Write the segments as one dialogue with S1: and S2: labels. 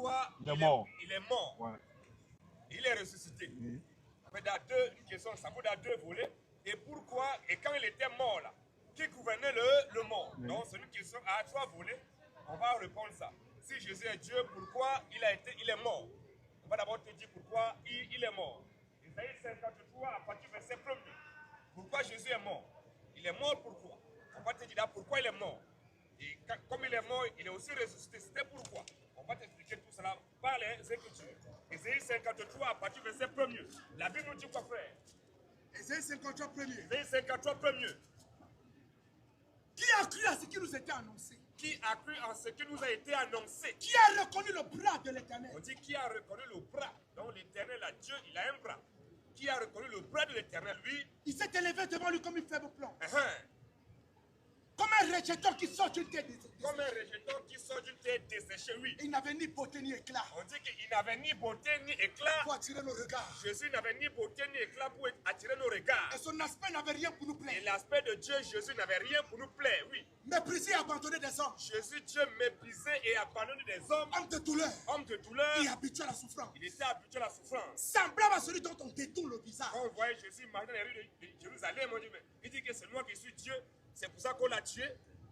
S1: pourquoi
S2: il est mort.
S1: Il est mort.
S2: Ouais.
S1: Il est ressuscité.
S2: Oui.
S1: Dans deux questions, ça vaut dans deux volets. Et pourquoi, et quand il était mort là, qui gouvernait le monde?
S2: Oui.
S1: Donc c'est une question à trois volets. On va répondre ça. Si Jésus est Dieu, pourquoi il est mort? On va d'abord te dire pourquoi il est mort. Isaïe 53 à partir du verset 1er. Pourquoi Jésus est mort? Il est mort pourquoi? On va te dire là pourquoi il est mort. Et comme il est mort, il est aussi ressuscité. C'était pourquoi? On va t'expliquer tout cela par les Écritures. Isaïe 53 à partir du verset 1er. La Bible nous dit quoi, frère?
S3: Isaïe 53 premier.
S1: Isaïe 53 1er.
S3: Qui a cru à ce qui nous était annoncé?
S1: Qui a cru en ce qui nous a été annoncé?
S3: Qui a reconnu le bras de l'Éternel?
S1: On dit qui a reconnu le bras. Donc l'Éternel, Dieu, il a un bras. Qui a reconnu le bras de l'Éternel, lui?
S3: Il s'est élevé devant lui comme une faible plante.
S1: Uh-huh.
S3: Comme un rejeton qui sort d'une tête desséchée.
S1: Comme un rejeton qui sort d'une tête desséchée, oui.
S3: Il n'avait ni beauté ni éclat.
S1: On dit qu'il n'avait ni beauté ni éclat.
S3: Pour attirer nos regards.
S1: Jésus n'avait ni beauté ni éclat pour attirer nos regards.
S3: Et son aspect n'avait rien pour nous plaire.
S1: Et l'aspect de Dieu, Jésus n'avait rien pour nous plaire, oui.
S3: Méprisé et abandonné des hommes.
S1: Jésus, Dieu méprisé et abandonné des hommes.
S3: Homme de douleur.
S1: Homme de douleur.
S3: Et habitué à la souffrance.
S1: Il était habitué à la souffrance.
S3: Semblable à celui dont on détourne le visage.
S1: Quand on voyait Jésus marcher dans les rues de Jérusalem, il dit que c'est moi qui suis Dieu. C'est pour ça qu'on l'a tué.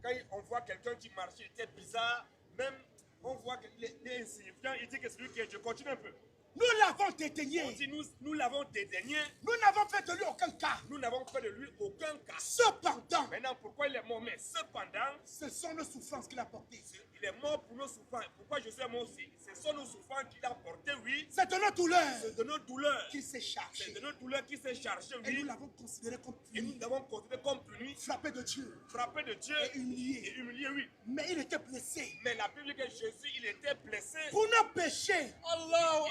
S1: Quand on voit quelqu'un qui marchait, il était bizarre. Même on voit qu'il est insignifiant. Il dit que c'est lui qui est Dieu. Continue un peu.
S3: Nous l'avons dédaigné.
S1: On dit nous l'avons dédaigné.
S3: Nous n'avons fait de lui aucun cas.
S1: Nous n'avons fait de lui aucun cas.
S3: Cependant,
S1: Maintenant, pourquoi il est mort? Mais cependant,
S3: ce sont nos souffrances qu'il a portées.
S1: il est mort pour nos souffrances. Pourquoi Jésus est mort aussi? Ce sont nos souffrances qu'il a portées, oui.
S3: C'est de nos douleurs
S1: C'est de nos douleurs.
S3: qu'il s'est
S1: C'est
S3: chargé.
S1: de nos douleurs qui s'est chargé,
S3: Et nous
S1: oui.
S3: l'avons considéré comme
S1: Et nous
S3: puni,
S1: l'avons considéré comme puni,
S3: frappé de Dieu
S1: frappé de Dieu
S3: et humilié.
S1: et humilié, oui.
S3: Mais il était blessé
S1: Mais la Bible dit que Jésus, il était blessé.
S3: pour nos péchés.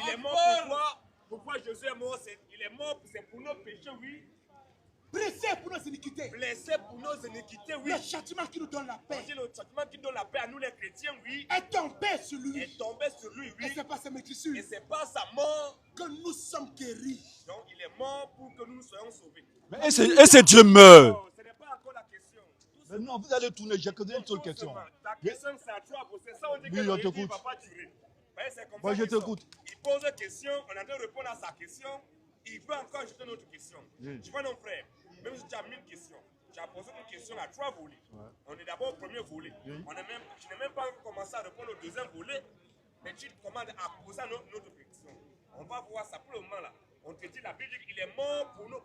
S1: Il est mort pourquoi? Pourquoi Jésus est mort? Il est mort, c'est pour nos péchés, oui.
S3: Blessé pour nos iniquités.
S1: Blessé pour nos iniquités, oui.
S3: Le châtiment qui nous donne la
S1: On
S3: paix
S1: dit le châtiment qui donne la paix à nous les chrétiens, oui.
S3: est tombé sur lui.
S1: Est tombé sur lui,
S3: Et
S1: oui.
S3: c'est par ses
S1: Et
S3: métissures
S1: c'est pas sa mort.
S3: que nous sommes guéris.
S1: Donc il est mort pour que nous soyons sauvés.
S2: Mais et ce Dieu meurt.
S1: Oh, ce n'est pas encore la question.
S2: Mais non, vous allez tourner, j'ai que une seule question.
S1: Ta question, c'est à toi. C'est ça, on dit
S2: Oui,
S1: que
S2: on
S1: Noémie ne
S2: t'écoute.
S1: va pas durer. Voyez, c'est comme
S2: Moi,
S1: ça
S2: je
S1: qu'ils sont.
S2: t'écoute.
S1: Il pose une question, on est en train de répondre à sa question. Il veut encore ajouter une autre question.
S2: Oui.
S1: Tu vois, non, frère, même si tu as 1000 questions, tu as posé une question à 3 volets.
S2: Ouais.
S1: On est d'abord au premier volet.
S2: Oui.
S1: Je n'ai même pas encore commencé à répondre au deuxième volet, mais tu commandes à poser une autre question. On va voir ça pour le moment là. On te dit, la Bible dit qu'il est mort pour nous.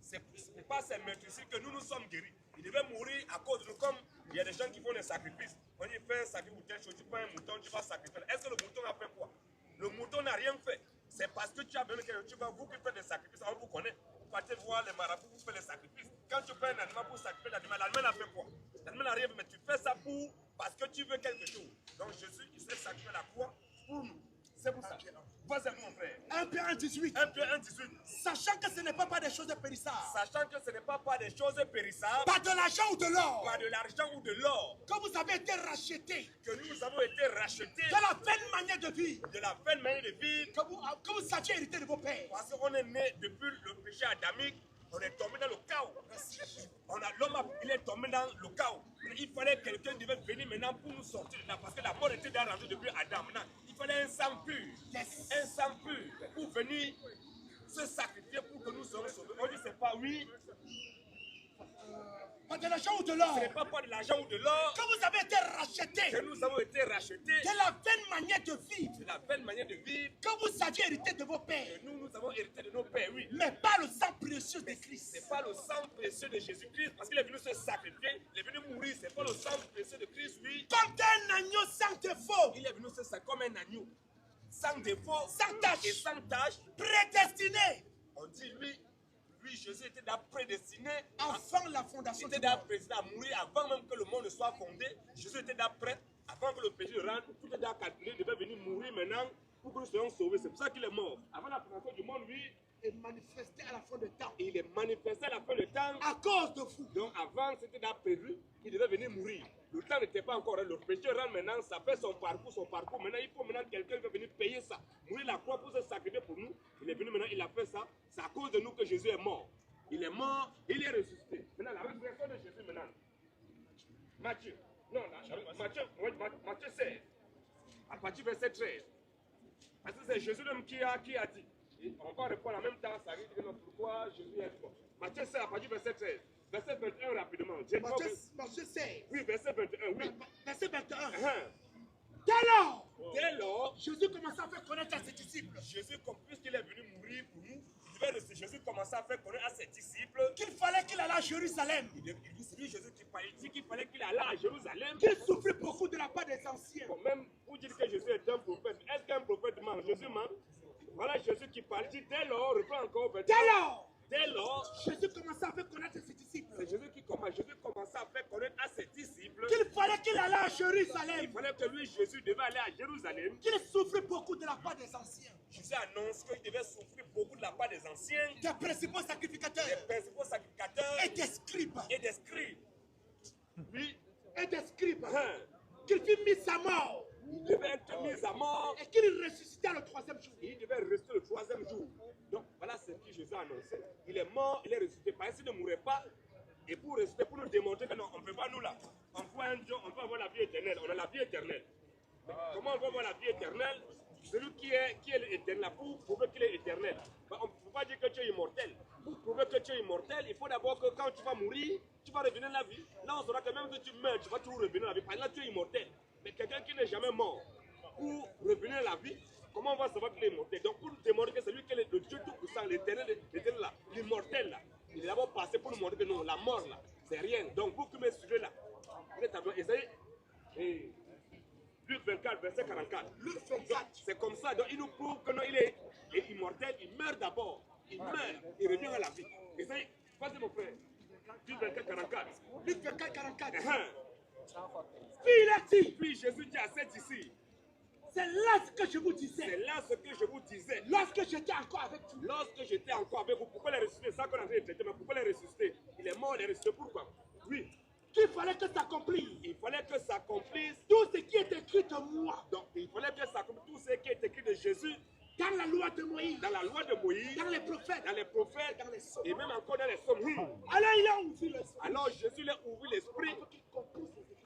S1: C'est pas ces meurtrissures que nous sommes guéris. Il devait mourir à cause de nous, comme il y a des gens qui font des sacrifices. On dit, fais un sacrifice ou telle chose, tu prends un mouton, tu vas sacrifier. Est-ce que le mouton a fait quoi? Le mouton n'a rien fait. C'est parce que tu as besoin que tu vas, vous qui faites des sacrifices, on vous connaît. Vous partez voir les marabouts, vous faites les sacrifices. Quand tu prends un animal pour sacrifier l'animal a fait quoi? L'animal n'a rien fait, mais tu fais ça parce que tu veux quelque chose. Donc Jésus, il s'est sacrifié la croix pour nous. C'est pour ça. Vas-y, mon frère.
S3: 1 Pierre 1,18.
S1: 1 Pierre 1,18.
S3: Sachant que ce n'est pas des choses périssables.
S1: Sachant que ce n'est pas des choses périssables,
S3: Pas de l'argent ou de l'or.
S1: pas de l'argent ou de l'or,
S3: Que vous avez été rachetés
S1: que nous avons été rachetés
S3: de la vaine manière de vivre.
S1: de la vaine manière de vivre,
S3: Que vous sachiez hériter de vos pères.
S1: parce qu'on est né depuis le péché adamique, on est tombé dans le chaos. L'homme, il est tombé dans le chaos. Il fallait quelqu'un qui devait venir maintenant pour nous sortir de là, parce que la mort était déjà rendue depuis Adam. Maintenant, il fallait un sang pur, un sang pur, pour venir se sacrifier pour que nous soyons sauvés. On dit c'est pas oui,
S3: Pas de l'argent ou de l'or.
S1: ce n'est pas de l'argent ou de l'or,
S3: Que vous avez été rachetés
S1: que nous avons été rachetés
S3: de la vaine manière de vivre.
S1: de la vaine manière de vivre,
S3: Que vous sachiez hériter de vos pères.
S1: que nous avons hérité de nos pères, oui.
S3: Mais pas le sang précieux de Christ.
S1: C'est pas le sang précieux de Jésus-Christ, parce qu'il est venu se sacrifier, il est venu mourir, c'est pas le sang précieux de Christ, oui.
S3: Comme un agneau sans défaut.
S1: Il est venu se sacrifier comme un agneau, sans défaut,
S3: Sans tache.
S1: et sans tâche.
S3: Prédestiné.
S1: On dit, lui, Jésus était déjà prédestiné,
S3: Avant la
S1: il
S3: fondation
S1: était
S3: du
S1: déjà
S3: monde.
S1: prédestiné à mourir avant même que le monde ne soit fondé. Jésus était déjà prêt, avant que le péché rentre, tout était déjà calculé, il devait venir mourir maintenant pour que nous soyons sauvés. C'est pour ça qu'il est mort. Avant la fondation du monde, lui,
S3: Et manifesté à la fin du temps.
S1: il est manifesté à la fin du temps.
S3: À cause de vous.
S1: Donc avant, c'était déjà prévu qu'il devait venir mourir. Le temps n'était pas encore. Le péché rentre maintenant, ça fait son parcours. Maintenant, il faut maintenant quelqu'un qui va venir payer ça. Mourir la croix pour se sacrifier pour nous. Il est venu maintenant, il a fait ça. C'est à cause de nous que Jésus est mort. Il est mort, il est ressuscité. Maintenant, la résurrection de Jésus maintenant. Matthieu. Non, Matthieu 16. À partir du verset 13. Parce que c'est Jésus même qui a dit. Et on va répondre en même temps, ça arrive que non, pourquoi Jésus est mort. Matthieu 16 à partir du verset 13. Verset 21 rapidement.
S3: Matthieu 16.
S1: Oui, verset 21, oui.
S3: Verset 21.
S1: Dès lors,
S3: Jésus commença à faire connaître à ses disciples
S1: Jésus, puisqu'il est venu mourir pour nous, Jésus commença à faire connaître à ses disciples
S3: qu'il fallait qu'il allât à Jérusalem,
S1: c'est lui Jésus qui parlait, il dit qu'il fallait qu'il allât à Jérusalem.
S3: qu'il souffrit beaucoup de la part des anciens.
S1: Bon, même pour dire que Jésus est un prophète, est-ce qu'un prophète ment? Jésus ment? Voilà Jésus qui parle, dit dès lors, reprend encore. Dès lors,
S3: Jésus commença à faire connaître à ses disciples
S1: c'est Jésus qui commence. Jésus commença à faire connaître à ses disciples
S3: qu'il fallait qu'il allât à
S1: il
S3: Jérusalem,
S1: fallait que lui, Jésus, devait aller à Jérusalem.
S3: qu'il souffrit beaucoup de la part des anciens,
S1: Jésus annonce qu'il devait souffrir beaucoup de la part des anciens,
S3: des principaux sacrificateurs
S1: des principaux sacrificateurs
S3: et des scribes.
S1: et des scribes. Oui,
S3: Et des scribes.
S1: hein,
S3: Qu'il fut mis à mort
S1: il devait être mis à mort.
S3: et qu'il ressuscita le troisième jour.
S1: Il devait rester le troisième jour. Donc voilà ce que Jésus a annoncé. Il est mort, il est ressuscité. Parce qu'il ne mourrait pas. Et pour ressusciter, pour nous démontrer que non, on ne peut pas nous là. On voit un Dieu, on peut avoir la vie éternelle. On a la vie éternelle. Mais comment on va avoir la vie éternelle? Celui qui est éternel, pour prouver qu'il est éternel. On ne peut pas dire que tu es immortel. Pour prouver que tu es immortel, il faut d'abord que quand tu vas mourir, tu vas revenir à la vie. Là, on saura que même si tu meurs, tu vas toujours revenir à la vie. Parce que là, tu es immortel. Mais quelqu'un qui n'est jamais mort, pour revenir à la vie, comment on va savoir qu'il est immortel? Donc, pour nous démontrer que c'est lui qui est le Dieu tout-puissant, l'éternel là, l'immortel là, il est d'abord passé pour nous montrer que non, la mort là, c'est rien. Donc, vous qui me suivez là, vous êtes à essayer. Et Luc 24, verset 44.
S3: Luc 24.
S1: C'est comme ça. Donc, il nous prouve que non, il est immortel. Il meurt d'abord. Il meurt. Il revient à la vie. Essayez. Vas-y, mon frère. Luc 24, 44.
S3: Luc 24, 44.
S1: Puis il a dit. Puis Jésus dit à ses disciples.
S3: C'est là ce que je vous disais.
S1: C'est là ce que je vous disais.
S3: Lorsque j'étais encore avec vous.
S1: Lorsque j'étais encore avec vous. Pourquoi les ressusciter? Ça qu'on a traité, mais pourquoi les ressusciter? Il est mort, il est ressuscité. Pourquoi? Oui.
S3: Qu'il fallait que s'accomplisse
S1: Il fallait que s'accomplisse
S3: tout ce qui est écrit de moi
S1: donc il fallait que s'accomplisse tout ce qui est écrit de Jésus
S3: dans la loi de Moïse,
S1: dans la loi de Moïse,
S3: dans les prophètes,
S1: dans les prophètes
S3: dans les psaumes.
S1: et même encore dans les psaumes.
S3: Alors il a ouvert l'esprit
S1: Alors Jésus leur ouvrit l'esprit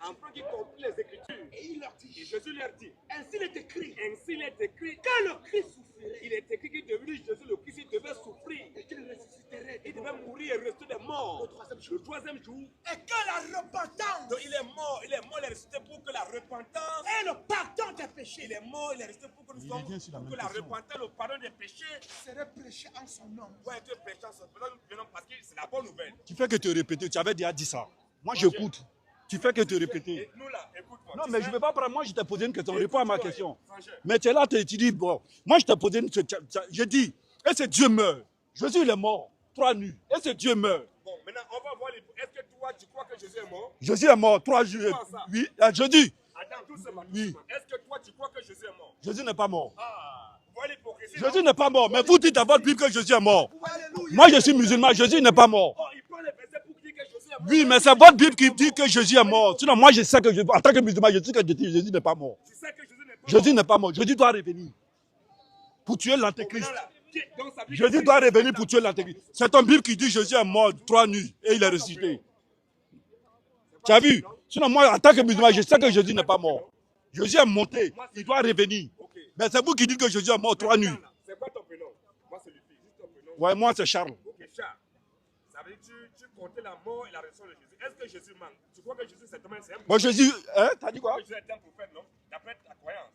S1: afin qu'ils comprennent les Écritures.
S3: et il leur
S1: Et
S3: dit,
S1: Jésus leur dit,
S3: ainsi il est écrit
S1: ainsi il est écrit,
S3: que le Christ souffrirait
S1: il est écrit qu'il devenu Jésus le Christ, il devait souffrir,
S3: et qu'il ressusciterait
S1: il devait mourir et rester des morts le troisième jour.
S3: et que la repentance
S1: Donc il est mort, il est resté pour que la repentance.
S3: et le pardon des péchés
S1: Il est mort, il est resté pour que nous
S2: Il
S1: soyons,
S2: revient sur la
S1: pour
S2: même
S1: que la
S2: question.
S1: repentance, le pardon des péchés.
S3: seraient prêchés en son nom.
S1: Ouais, Dieu péchant, c'est pour ça que nous venons parce que c'est la bonne nouvelle.
S2: Tu fais que te répéter. Tu avais déjà dit ça. Moi, j'écoute. Tu fais que te répéter.
S1: Et nous là, écoute-moi.
S2: Non,
S1: tu
S2: mais
S1: sais,
S2: je ne veux pas prendre. Moi, je t'ai posé une question. Réponds à ma
S1: écoute-toi,
S2: question.
S1: frangeur.
S2: Mais tu es là, tu dis, bon, moi, je t'ai posé une question. Je dis, et c'est Dieu meurt. Jésus, il est mort. 3 nuits. Et c'est Dieu meurt.
S1: Bon, maintenant, on va voir les. Est-ce que toi, tu crois que Jésus est mort?
S2: Jésus est mort 3 jours.
S1: Comment ça?
S2: Oui, je dis,
S1: Attends, doucement,
S2: Oui.
S1: doucement. Est-ce que toi, tu crois que Jésus est mort?
S2: Jésus n'est pas mort.
S1: Ah, vous voyez l'hypocrisie?
S2: Jésus
S1: non?
S2: n'est pas mort. Mais vous dites dans votre Bible que Jésus est mort.
S3: Alléluia.
S2: Moi, je suis musulman. Jésus n'est pas mort.
S1: Oh, il prend les versets pour dire que Jésus est mort.
S2: Oui, mais c'est votre Bible qui dit que Jésus est mort. Sinon, moi, je sais que, en tant que musulman, je sais que Jésus n'est pas mort.
S1: Tu sais que Jésus n'est pas
S2: Jésus
S1: mort.
S2: n'est pas mort. Jésus doit revenir pour tuer l'antéchrist.
S1: Maintenant, là, donc, ça veut dire
S2: Jésus
S1: que-
S2: doit revenir pour tuer l'antéchrist. C'est ton Bible qui dit Jésus est mort 3 nuits et il est ressuscité. Tu as vu? Sinon, moi, en tant que musulman, je sais que Jésus n'est pas mort. Jésus est monté. Il doit revenir.
S1: Ok.
S2: Mais c'est vous qui dites que Jésus est mort 3 nuits.
S1: Maintenant, là, c'est quoi ton prénom? Moi, c'est Luffy. Juste ton prénom.
S2: Ouais, moi, c'est Charles.
S1: Ok, Charles. Ça veut dire que tu comptais la mort et la résurrection de Jésus. Est-ce que Jésus manque? Tu crois que Jésus, c'est un prophète?
S2: Bon, Jésus, hein, t'as dit
S1: Tu crois
S2: quoi?
S1: que Jésus est un prophète, non? D'après ta croyance.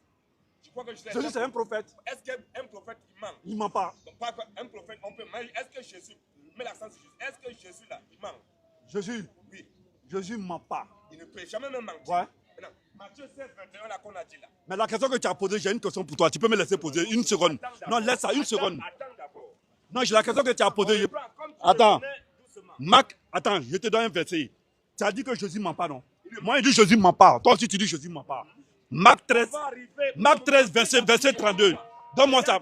S1: Tu crois que Jésus est
S2: Jésus, c'est un prophète.
S1: Est-ce qu'un prophète il manque?
S2: Il ne ment pas.
S1: Donc, pas un prophète, on peut manger. Est-ce que Jésus, mets l'accent sur Jésus, est-ce que Jésus là, il manque?
S2: Jésus,
S1: Oui.
S2: Jésus ne ment pas.
S1: Il ne peut jamais même manquer.
S2: Ouais.
S1: Maintenant, Matthieu 16, 21, là qu'on a dit là.
S2: Mais la question que tu as posée, j'ai une question pour toi. Tu peux me laisser poser une seconde. Non, laisse ça, une seconde.
S1: Attends d'abord.
S2: Non, j'ai la question que tu as posée.
S1: Comme tu
S2: Attends.
S1: le connais doucement.
S2: Marc, attends, je te donne un verset. Tu as dit que Jésus ne ment pas, non? Moi, il dit Jésus ne ment pas. Toi aussi, tu dis Jésus ne ment pas. Marc 13,
S1: On va arriver-
S2: Marc 13 verset 32. Donne-moi ça.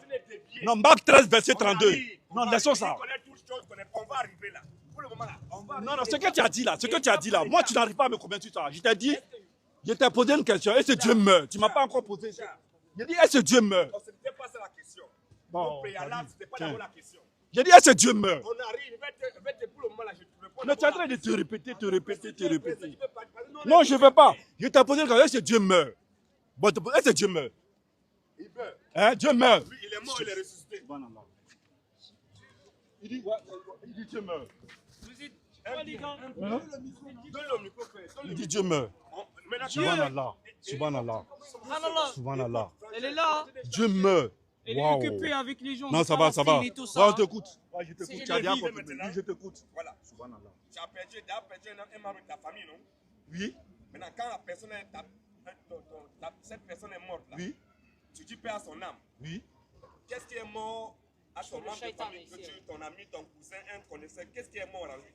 S2: Non, Marc 13, verset 32. Non, laissons ça.
S1: On va arriver là. Pour le moment là, on va
S2: Non, non, ce que tu as dit là, moi, tu n'arrives pas à me convaincre sur ça. Je t'ai dit, je t'ai posé une question. Est-ce que Dieu meurt? Tu ne m'as pas encore posé ça. Je dis, est-ce que Dieu meurt?
S1: Ce n'était pas ça la question.
S2: Bon,
S1: Au préalable, ce n'était pas d'abord la question.
S2: je dis, est-ce que Dieu meurt?
S1: On arrive, je vais te pour le moment là, je te réponds.
S2: Mais tu es en train de te répéter, te répéter, te répéter.
S1: Tu peux pas-
S2: Non, je ne veux pas. Je t'ai posé une question. Est-ce que Dieu meurt? Bon, est-ce que Dieu meurt? Hein, Dieu meurt.
S1: Lui, il est mort, il est ressuscité.
S2: Il dit Dieu meurt.
S4: Vous êtes quoi, les gars?
S1: Donne le micro, frère.
S2: Il dit Dieu meurt.
S1: Maintenant,
S2: Subhanallah. Subhanallah.
S4: Subhanallah.
S2: Subhanallah.
S4: Elle est là.
S2: Dieu meurt.
S4: Elle est
S2: Waouh.
S4: occupée avec les gens.
S2: Non, ça va, ça va.
S4: Et tout
S2: Ouais,
S4: ça.
S2: on t'écoute. Ouais, je t'écoute.
S4: C'est
S2: Tu as rien
S4: la vie,
S2: compris.
S1: maintenant.
S2: Oui, je t'écoute.
S1: voilà.
S2: Subhanallah.
S1: Tu as perdu un membre de ta famille, non?
S2: Oui,
S1: Maintenant, quand la personne est, cette personne est morte, là,
S2: oui,
S1: tu dis paix à son âme.
S2: oui.
S1: Qu'est-ce qui est mort à ton membre de
S4: shaitan
S1: famille,
S4: ici,
S1: que tu, ton ami, ton cousin, un connaisseur, qu'est-ce qui est mort en lui?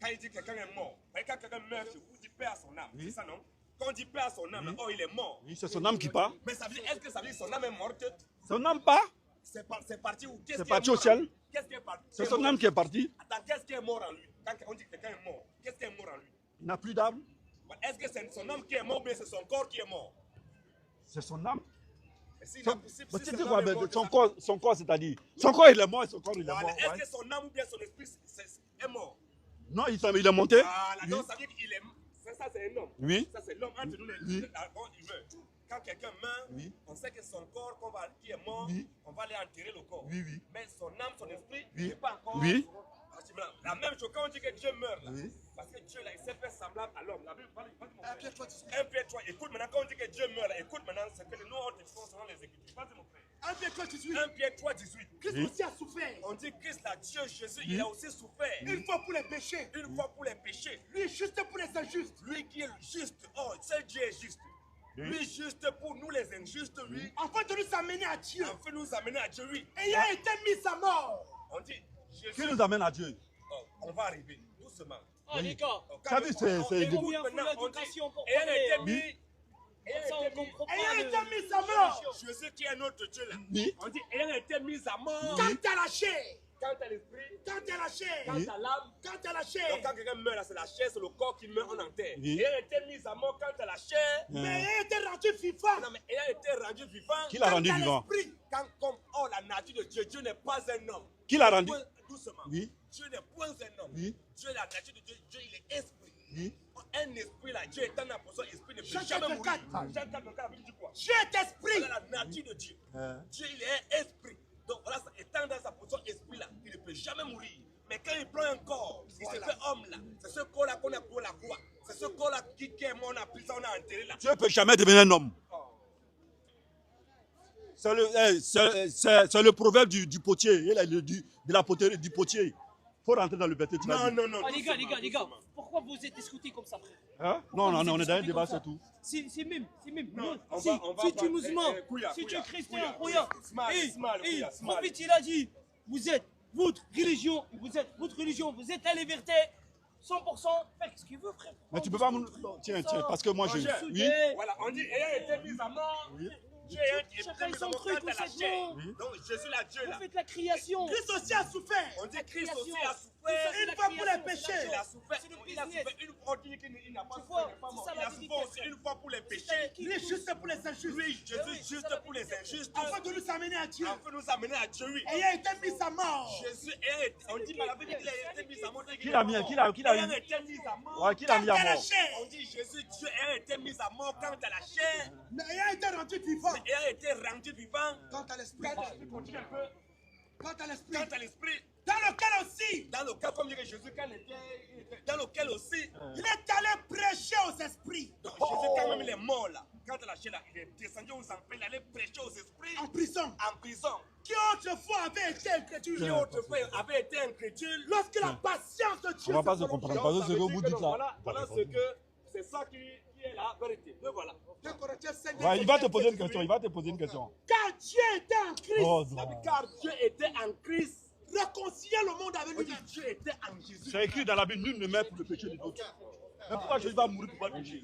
S1: Quand il dit que quelqu'un est mort, quand quelqu'un meurt, je vous dis paix à son âme.
S2: Oui.
S1: C'est ça, non? Quand on dit paix à son âme, là, oh, il est mort.
S2: Oui, c'est son âme qui part.
S1: Mais ça veut dire, est-ce que ça veut dire que son âme est morte?
S2: Son âme part.
S1: C'est parti où? Qu'est-ce
S2: C'est
S1: qui
S2: parti
S1: est
S2: au
S1: mort
S2: ciel.
S1: en lui? Qu'est-ce qui est parti?
S2: C'est son âme qui est partie.
S1: Attends, qu'est-ce qui est mort en lui? Quand on dit que quelqu'un est mort, qu'est-ce qui est mort en lui?
S2: Il n'a plus d'âme.
S1: Est-ce que c'est son âme qui est mort ou bien c'est son corps qui est mort?
S2: C'est son âme.
S1: Mais si
S2: Son,
S1: la- si-
S2: mais
S1: si
S2: tu
S1: son
S2: dis
S1: âme
S2: quoi,
S1: est
S2: mais
S1: morte,
S2: son corps, c'est-à-dire. Son corps, il est mort et son corps, il est
S1: voilà.
S2: mort.
S1: Est-ce
S2: Ouais.
S1: que son âme ou bien son esprit est mort?
S2: Non, il est monté.
S1: Voilà,
S2: Oui.
S1: donc ça veut dire qu'il est. Ça, c'est un homme.
S2: Oui.
S1: Ça, c'est l'homme entre nous,
S2: Oui.
S1: quand il meurt. Quand quelqu'un meurt,
S2: Oui.
S1: on sait que son corps qui est mort,
S2: Oui.
S1: on va aller enterrer le corps.
S2: Oui, oui.
S1: Mais son âme, son esprit,
S2: Oui.
S1: n'est pas encore.
S2: Oui.
S1: La même chose quand on dit que Dieu meurt, là,
S2: Oui.
S1: parce que Dieu là, il s'est fait semblable à l'homme. La Bible parle, un pied, toi, écoute maintenant, quand on dit que Dieu meurt, là, écoute maintenant, c'est que nous on te dit selon les Écritures. Vas-y, mon frère.
S3: 1 Pierre 3, 18.
S1: 1 Pierre 3, 18.
S3: Christ
S2: Oui.
S3: aussi a souffert.
S1: On dit Christ là, Dieu, Jésus, il a aussi souffert.
S3: Une fois pour les péchés.
S1: Une fois pour les péchés.
S3: Lui, juste pour les injustes.
S1: Lui qui est juste, oh, seul Dieu est juste. Lui juste pour nous les injustes, lui,
S3: Afin de nous amener à Dieu.
S1: afin de nous amener à Dieu, lui.
S3: Ayant été mis à mort.
S1: On dit,
S2: Qui
S1: Jésus,
S2: nous amène à Dieu?
S1: oh, on va arriver doucement.
S4: Ah, les gars.
S1: Oh,
S2: Ça veut dire, c'est-
S1: on-
S2: c'est-
S1: écoute
S4: Combien faut
S1: maintenant, on dit,
S4: l'éducation pour
S1: ayant
S4: parler,
S1: été
S4: hein?
S1: mis,
S4: Ça, on comprend pas.
S3: Ayant
S4: le-
S3: été mis à mort.
S1: Jésus qui est notre Dieu là.
S2: Oui.
S1: On dit, ayant été mis à mort.
S3: Quant à la chair.
S1: Quant à l'esprit,
S3: Quant à la chair.
S1: quant à l'âme.
S3: Quant à la
S1: Donc
S3: chair.
S1: quand quelqu'un meurt là, c'est la chair, c'est le corps qui meurt en enterre.
S2: Oui.
S1: Ayant été mis à mort quant à la chair.
S3: Mais ayant été rendu vivant.
S1: Non mais ayant été rendu vivant.
S2: Qui l'a rendu
S3: Quant à
S2: vivant?
S3: l'esprit.
S1: Quand comme oh la nature de Dieu, Dieu n'est pas un homme.
S2: Qui l'a rendu?
S1: Point- Doucement.
S2: Oui.
S1: Dieu n'est point un homme.
S2: Oui.
S1: Dieu, la nature de Dieu, Dieu il est esprit.
S2: Oui.
S1: Un esprit là, Dieu est un apôtre, esprit ne peut
S3: Jean
S1: jamais
S3: 4,
S1: mourir.
S3: 4.
S1: Jean 4, la Bible dit quoi?
S3: Dieu est esprit.
S1: Voilà la nature de Dieu.
S2: Hein.
S1: Dieu il est esprit. Donc voilà, étant dans sa position esprit là, il ne peut jamais mourir. Mais quand il prend un corps, il se fait homme là. C'est ce corps là qu'on a pour la croix. C'est ce corps là qui est mort, on a pris ça, on a enterré là.
S2: Dieu ne peut jamais devenir un homme. C'est le proverbe du potier, de la poterie du potier. Il faut rentrer dans le verset. tu l'as
S1: Non,
S2: dit.
S1: non, non.
S4: Ah, les gars,
S1: doucement,
S4: les gars,
S1: doucement.
S4: pourquoi vous êtes discutés comme ça, frère?
S2: Hein? Non, non, non, on est dans un débat, c'est tout.
S4: C'est même.
S1: Non, on
S4: Si,
S1: va- on va
S4: si tu
S1: voir.
S4: musulman,
S1: Kouya,
S4: si tu
S1: Kouya,
S4: es chrétien,
S1: Kouya,
S4: regarde.
S1: Smile,
S4: Eh,
S1: smile,
S4: eh,
S1: Kouya, smile.
S4: prophète, il a dit, vous êtes votre religion, vous êtes la liberté, 100%, faites ce qu'il veut, frère.
S2: Mais tu peux pas. Tiens, tiens, parce que moi, je.
S1: Roger,
S2: Oui.
S1: Voilà, on dit ayant été mis à mort.
S2: Oui.
S1: Dieu ayant été
S4: Chacun
S1: mis à
S4: son
S1: mort
S4: truc,
S1: quant à la
S4: on sait
S1: chair.
S4: pas.
S2: Oui.
S1: Donc Jésus là, Dieu
S4: Vous
S1: là.
S4: faites la création.
S3: Christ aussi a souffert.
S1: On dit Christ aussi
S4: création.
S1: a souffert.
S3: Une fois pour les péchés.
S1: Il a souffert.
S4: C'est le
S1: Il a
S4: business.
S1: souffert une fois. On dit qu'il n'a pas
S4: Tu
S1: souffert,
S4: vois,
S1: il n'est pas
S4: c'est
S1: mort.
S4: ça
S1: Il
S4: la
S1: a
S4: vérité,
S1: souffert aussi
S4: frère.
S1: une fois pour les péchés.
S3: Lui, juste pour les injustes.
S1: Lui,
S4: oui,
S1: Jésus,
S4: c'est
S1: juste
S4: la
S1: pour les
S4: vérité.
S1: injustes.
S3: Afin de nous amener à Dieu.
S1: Afin de nous amener à Dieu, oui.
S3: Ayant été mis à mort.
S1: Jésus est. On dit, mais la Bible dit qu'il a été mis à mort.
S2: Qui l'a mis? Qui l'a
S1: Ayant
S2: mis?
S1: été mis à mort.
S2: Ouais, qui l'a mis à
S3: Quant à la
S2: mort?
S3: chair.
S1: On dit Jésus, Dieu ayant été mis à mort quant à la chair.
S3: Mais ayant été rendu vivant.
S1: Mais ayant été rendu vivant.
S3: Quant à l'esprit.
S1: Quand l'esprit continue un peu.
S3: Quant à l'esprit.
S1: Quant à l'esprit.
S3: Dans lequel aussi.
S1: Dans le cas, comme dirait Jésus, quand il était. Dans lequel aussi.
S3: Il est allé prêcher aux esprits.
S1: Donc, Jésus, quand même il est mort là, quand la chair là, il est descendu aux enfers, il allait prêcher aux esprits
S3: En prison.
S1: en prison.
S3: Qui autrefois avait été incrédule.
S1: Qui autrefois avait été incrédule.
S3: Lorsque la patience de Dieu
S2: On va pas se
S3: prolonge.
S2: comprendre. Parce que ce que vous dites là.
S1: Voilà ce que. C'est ça qui est la vérité. Mais voilà.
S3: 2 Corinthiens 5.
S2: Ouais, il va te poser une question. Il va te poser une question.
S3: Car Dieu était en Christ.
S2: Oh,
S1: La
S2: non.
S1: Bible, car Dieu était en Christ.
S3: Réconcilier le monde avec
S1: On dit
S3: lui-même.
S1: Dieu était en Jésus.
S2: C'est écrit dans la Bible, nul ne meurt pour le péché des autres. Mais pourquoi Jésus va mourir pour pas le péché?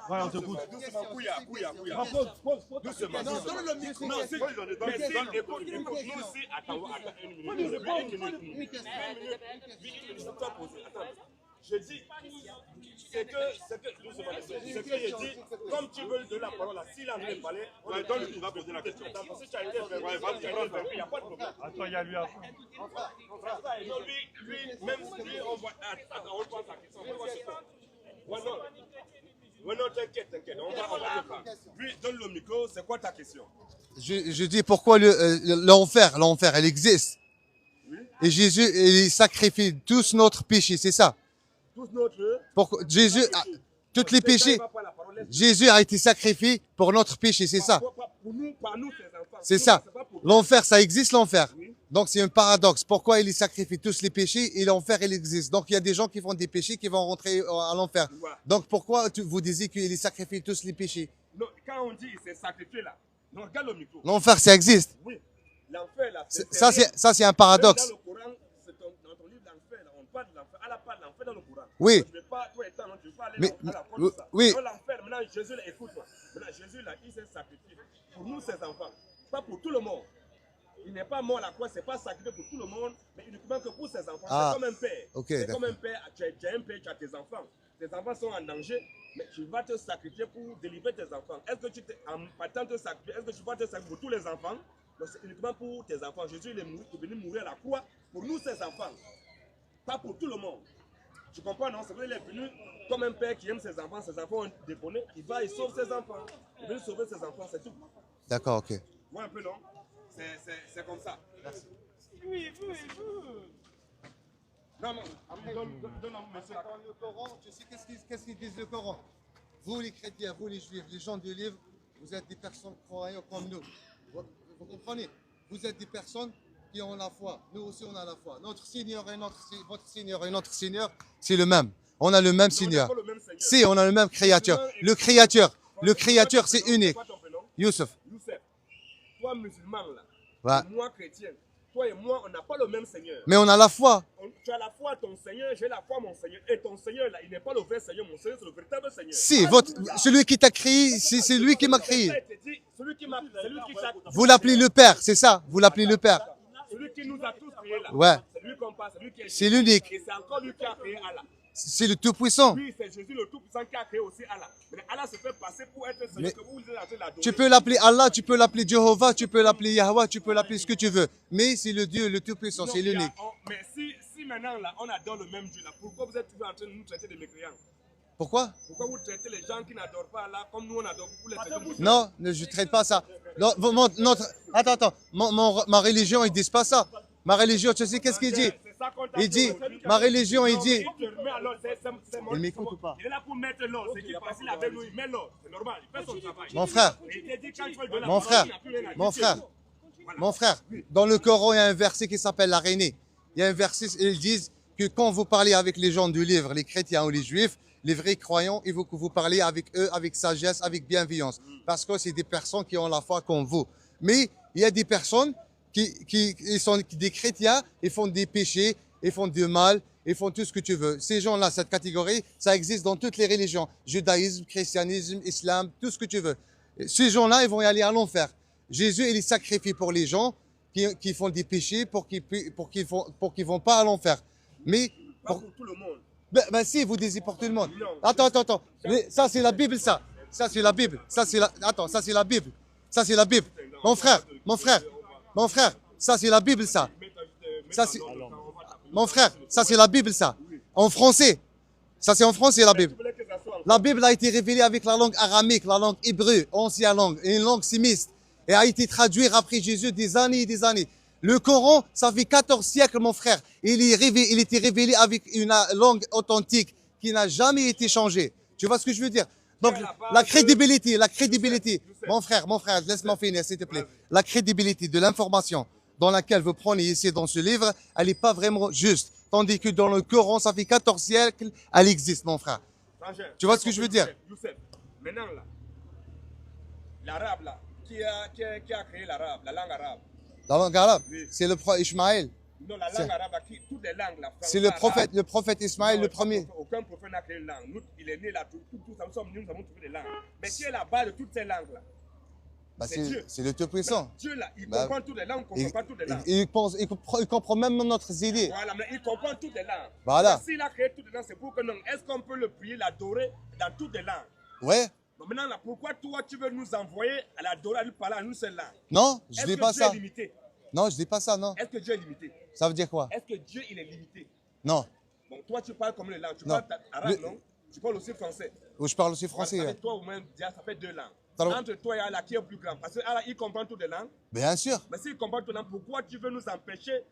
S2: Ouais, on t'écoute.
S1: Doucement, Kouya.
S2: Ah, pose.
S1: Doucement.
S3: Non, donne le micro.
S1: Non, si,
S2: Moi, j'en ai
S1: mais si,
S2: donné.
S1: écoute, nous aussi, attends, une minute. Une minute. Toi, poser. Attends. Je dis, c'est que, doucement, c'est que je dis, comme tu veux de la parole, là, s'il en veut parler, on donne, il va poser la question. Parce que tu as été verrouillé, il n'y a pas de problème.
S2: Attends, il y a lui à
S1: Non, lui, même lui, on voit, attends, on voit sa question. Ouais, non, t'inquiète, on va le faire. Lui, donne le micro, Miko, c'est quoi ta question?
S5: Je dis pourquoi l'enfer, elle existe.
S1: Oui.
S5: Et Jésus, il sacrifie tous notre péché, c'est ça.
S1: Tous notre...
S5: Pourquoi Jésus, tous les péchés, Jésus a été sacrifié pour notre péché, c'est ça.
S1: Pour nous, par nous, ses enfants.
S5: C'est ça.
S1: pas pour nous.
S5: L'enfer, ça existe, l'enfer.
S1: Oui.
S5: Donc, c'est un paradoxe. Pourquoi il sacrifie tous les péchés et l'enfer, il existe. Donc, il y a des gens qui font des péchés qui vont rentrer à l'enfer.
S1: Voilà.
S5: Donc, pourquoi vous disiez qu'il sacrifie tous les péchés?
S1: Non, quand on dit il s'est sacrifié là, non, regarde le micro.
S5: L'enfer, ça existe.
S1: Oui. L'enfer là,
S5: Ça, c'est un paradoxe.
S1: Dans le Coran, dans ton livre l'enfer, là, on parle de l'enfer. Allah parle de l'enfer dans le Coran.
S5: Oui.
S1: Je ne vais pas, toi étant, tu ne vais pas aller
S5: Mais-
S1: à la porte de ça.
S5: oui.
S1: Dans l'enfer, maintenant, Jésus, là, écoute-moi. Maintenant, Jésus, là, il s'est sacrifié pour nous, ses enfants. Pas pour tout le monde. Il n'est pas mort à la croix, c'est pas sacrifié pour tout le monde, mais uniquement que pour ses enfants.
S5: Ah.
S1: C'est comme un père.
S5: Ok,
S1: c'est
S5: d'accord.
S1: comme un père, tu as un père, tu as tes enfants. Tes enfants sont en danger, mais tu vas te sacrifier pour délivrer tes enfants. Est-ce que en partant te sacrifier, est-ce que tu vas te sacrifier pour tous les enfants? Non, c'est uniquement pour tes enfants. Jésus il est venu mourir à la croix pour nous, ses enfants. Pas pour tout le monde. Tu comprends, non? C'est vrai, il est venu comme un père qui aime ses enfants ont déconné. Il sauve ses enfants. Il veut sauver ses enfants, c'est tout.
S5: D'accord, ok.
S1: Vois un peu, non? C'est comme ça.
S4: Oui.
S1: Non, donne monsieur.
S5: Dans le Coran, tu sais qu'est-ce qu'ils disent le Coran? Vous les chrétiens, vous les juifs, les gens du livre, vous êtes des personnes croyantes comme nous. Vous comprenez? Vous êtes des personnes qui ont la foi. Nous aussi on a la foi. Notre Seigneur et votre Seigneur et notre Seigneur, c'est le même. On a le même Seigneur.
S1: On n'a pas le même Seigneur.
S5: Si, on a le même Créateur. Le Créateur, c'est unique.
S1: C'est quoi ton prénom?
S5: Youssef.
S1: Youssef. Toi, musulman, là.
S5: Ouais.
S1: Moi, chrétien. Toi et moi, on n'a pas le même Seigneur.
S5: Mais on a la foi.
S1: Tu as la foi à ton Seigneur, j'ai la foi à mon Seigneur. Et ton Seigneur, là, il n'est pas le vrai Seigneur. Mon Seigneur, c'est le véritable Seigneur.
S5: Si, celui qui t'a créé, c'est lui qui m'a créé.
S1: Celui qui m'a celui qui t'a-
S5: Vous l'appelez le Père, c'est ça? Vous l'appelez le Père.
S1: Celui qui nous a tous créés là.
S5: Ouais.
S1: C'est lui qu'on parle, c'est lui qui est
S5: C'est l'unique.
S1: Et c'est encore lui qui a créé Allah.
S5: C'est le Tout-Puissant.
S1: Lui, c'est Jésus le Tout-Puissant qui a créé aussi Allah. Mais Allah se fait passer pour être Seigneur
S5: Mais
S1: que vous êtes en train d'adorer.
S5: tu peux l'appeler Allah, tu peux l'appeler Jéhovah, tu peux l'appeler Yahweh, tu peux l'appeler ce que tu veux. Mais c'est le Dieu, le Tout-Puissant,
S1: Non,
S5: c'est
S1: il y a-
S5: l'unique.
S1: Mais si maintenant là, on adore le même Dieu là, pourquoi vous êtes toujours en train de nous traiter de mécréants?
S5: Pourquoi?
S1: Pourquoi vous traitez les gens qui n'adorent pas Allah comme nous on adore vous les traitez?
S5: Non, je ne traite pas ça. Non, attends. Ma religion, ils disent pas ça. Ma religion, tu sais qu'est-ce qu'il dit?
S1: C'est ça qu'on t'a
S5: Il dit, ma religion, il dit.
S1: Il
S5: m'écoute ou pas?
S1: Il est là pour mettre l'ordre. C'est qu'il est facile avec nous, il met l'ordre. C'est normal, il fait son travail.
S5: Mon frère,
S1: Et il te dit quand tu veux donner la
S5: mon
S1: parole,
S5: frère,
S1: il n'y a plus rien à dire.
S5: mon frère, mon frère, dans le Coran, il y a un verset qui s'appelle l'araignée. Il y a un verset, ils disent que quand vous parlez avec les gens du livre, les chrétiens ou les juifs, les vrais croyants, il faut que vous parlez avec eux avec sagesse, avec bienveillance. Parce que c'est des personnes qui ont la foi comme vous. Mais il y a des personnes qui sont des chrétiens, ils font des péchés, ils font du mal, ils font tout ce que tu veux. Ces gens-là, cette catégorie, ça existe dans toutes les religions. Judaïsme, christianisme, islam, tout ce que tu veux. Ces gens-là, ils vont y aller à l'enfer. Jésus, il est sacrifié pour les gens qui font des péchés pour qu'ils vont pas à l'enfer. Mais
S1: Pas pour tout le monde.
S5: ben si, vous disiez pour tout le monde. Attends. Mais ça, c'est la Bible, ça. Ça, c'est la Bible. Attends, ça, c'est la Bible. Ça, c'est la Bible. Mon frère, ça, c'est la Bible, ça. Ça, c'est... Mon frère, ça, c'est la Bible, ça. En français. Ça, c'est en français, la Bible. La Bible a été révélée avec la langue aramique, la langue hébreu, ancienne langue, et une langue sémite. Et a été traduite après Jésus des années et des années. Le Coran, ça fait 14 siècles, mon frère. Il était révélé avec une langue authentique qui n'a jamais été changée. Tu vois ce que je veux dire? Donc, la crédibilité, mon frère, laisse-moi finir, s'il te plaît. La crédibilité de l'information dans laquelle vous prenez ici dans ce livre, elle n'est pas vraiment juste. Tandis que dans le Coran, ça fait 14 siècles, elle existe, mon frère. Tu vois ce que je veux dire?
S1: Youssef, maintenant là, l'arabe là, qui a créé l'arabe, la langue arabe?
S5: La langue arabe,
S1: Oui.
S5: c'est le prophète Ismaël.
S1: Non, la langue arabe, toutes les langues là.
S5: C'est le prophète Ismaël, le premier.
S1: Aucun prophète n'a créé une langue. Nous, il est né là, nous sommes venus, nous avons trouvé des langues. Mais qui est la base de toutes ces langues là?
S5: Bah,
S1: C'est Dieu.
S5: c'est le Tout-Puissant.
S1: Dieu là, il
S5: Bah,
S1: comprend toutes les langues, il ne comprend pas toutes les langues.
S5: Il comprend même notre idée.
S1: Voilà, mais il comprend toutes les langues.
S5: Voilà.
S1: S'il a créé toutes les langues, c'est pour que non. Est-ce qu'on peut le prier, l'adorer dans toutes les langues?
S5: Ouais.
S1: Donc maintenant là, pourquoi toi tu veux nous envoyer à l'adorer, à nous parler à nous seule langue?
S5: Non, je
S1: Est-ce
S5: dis
S1: que
S5: pas
S1: Dieu
S5: ça.
S1: est limité?
S5: Non, je dis pas ça, non.
S1: Est-ce que Dieu est limité?
S5: Ça veut dire quoi?
S1: Est-ce que Dieu il est limité?
S5: Non.
S1: Bon, toi tu parles comme les langues, tu
S5: Non.
S1: parles arabe,
S5: Le-
S1: non? Tu parles aussi français.
S5: Je parle aussi français.
S1: Ça
S5: ouais.
S1: fait toi au moins, déjà, ça fait deux langues. Entre toi et Allah, qui est plus grand? Parce que Allah, il comprend toutes les langues.
S5: Bien sûr.
S1: Mais s'il comprend toutes les langues, pourquoi tu veux nous empêcher,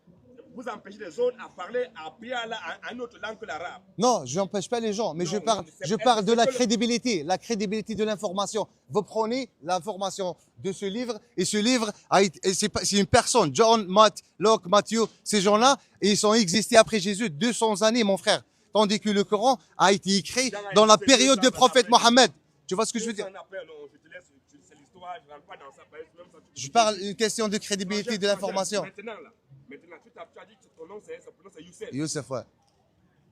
S1: vous empêcher les autres à parler, à prier Allah à une autre langue que l'arabe?
S5: Non, je n'empêche pas les gens, mais
S1: Non,
S5: je parle de la crédibilité de l'information. Vous prenez l'information de ce livre, et ce livre, c'est une personne, John, Matt, Locke, Matthew, ces gens-là, ils sont existés après Jésus 200 années, mon frère. Tandis que le Coran a été écrit dans la période du prophète Mohammed. Tu vois ce que je veux dire?
S1: C'est l'histoire, je ne rentre pas dans ça.
S5: Je parle d'une question de crédibilité de l'information.
S1: Maintenant, tu as dit que ton nom, c'est Youssef.
S5: Youssef, ouais.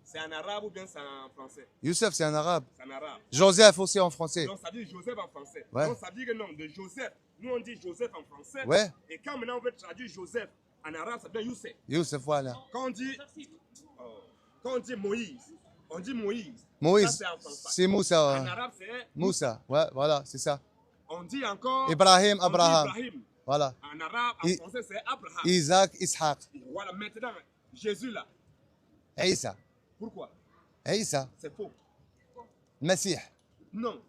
S1: C'est en arabe ou bien c'est en français?
S5: Youssef, c'est un arabe.
S1: C'est en arabe.
S5: Joseph aussi en français.
S1: Donc ça dit Joseph en français.
S5: Ouais.
S1: Donc ça dit que non, de Joseph. Nous on dit Joseph en français.
S5: Ouais.
S1: Et quand maintenant on veut traduire Joseph en arabe, ça devient Youssef.
S5: Youssef, voilà.
S1: Quand on dit Moïse, on dit Moïse.
S5: Moïse,
S1: Ça, c'est en français.
S5: c'est Moussa.
S1: En
S5: Ouais.
S1: arabe, c'est
S5: Moussa, ouais, voilà, c'est ça.
S1: on dit encore
S5: Ibrahim,
S1: on dit
S5: Abraham.
S1: Ibrahim.
S5: Voilà.
S1: En arabe, en français, c'est Abraham.
S5: Isaac, Ishaq.
S1: Voilà, maintenant, Jésus là.
S5: Isa.
S1: Pourquoi?
S5: Isa.
S1: C'est faux.
S5: Messie.
S1: Non.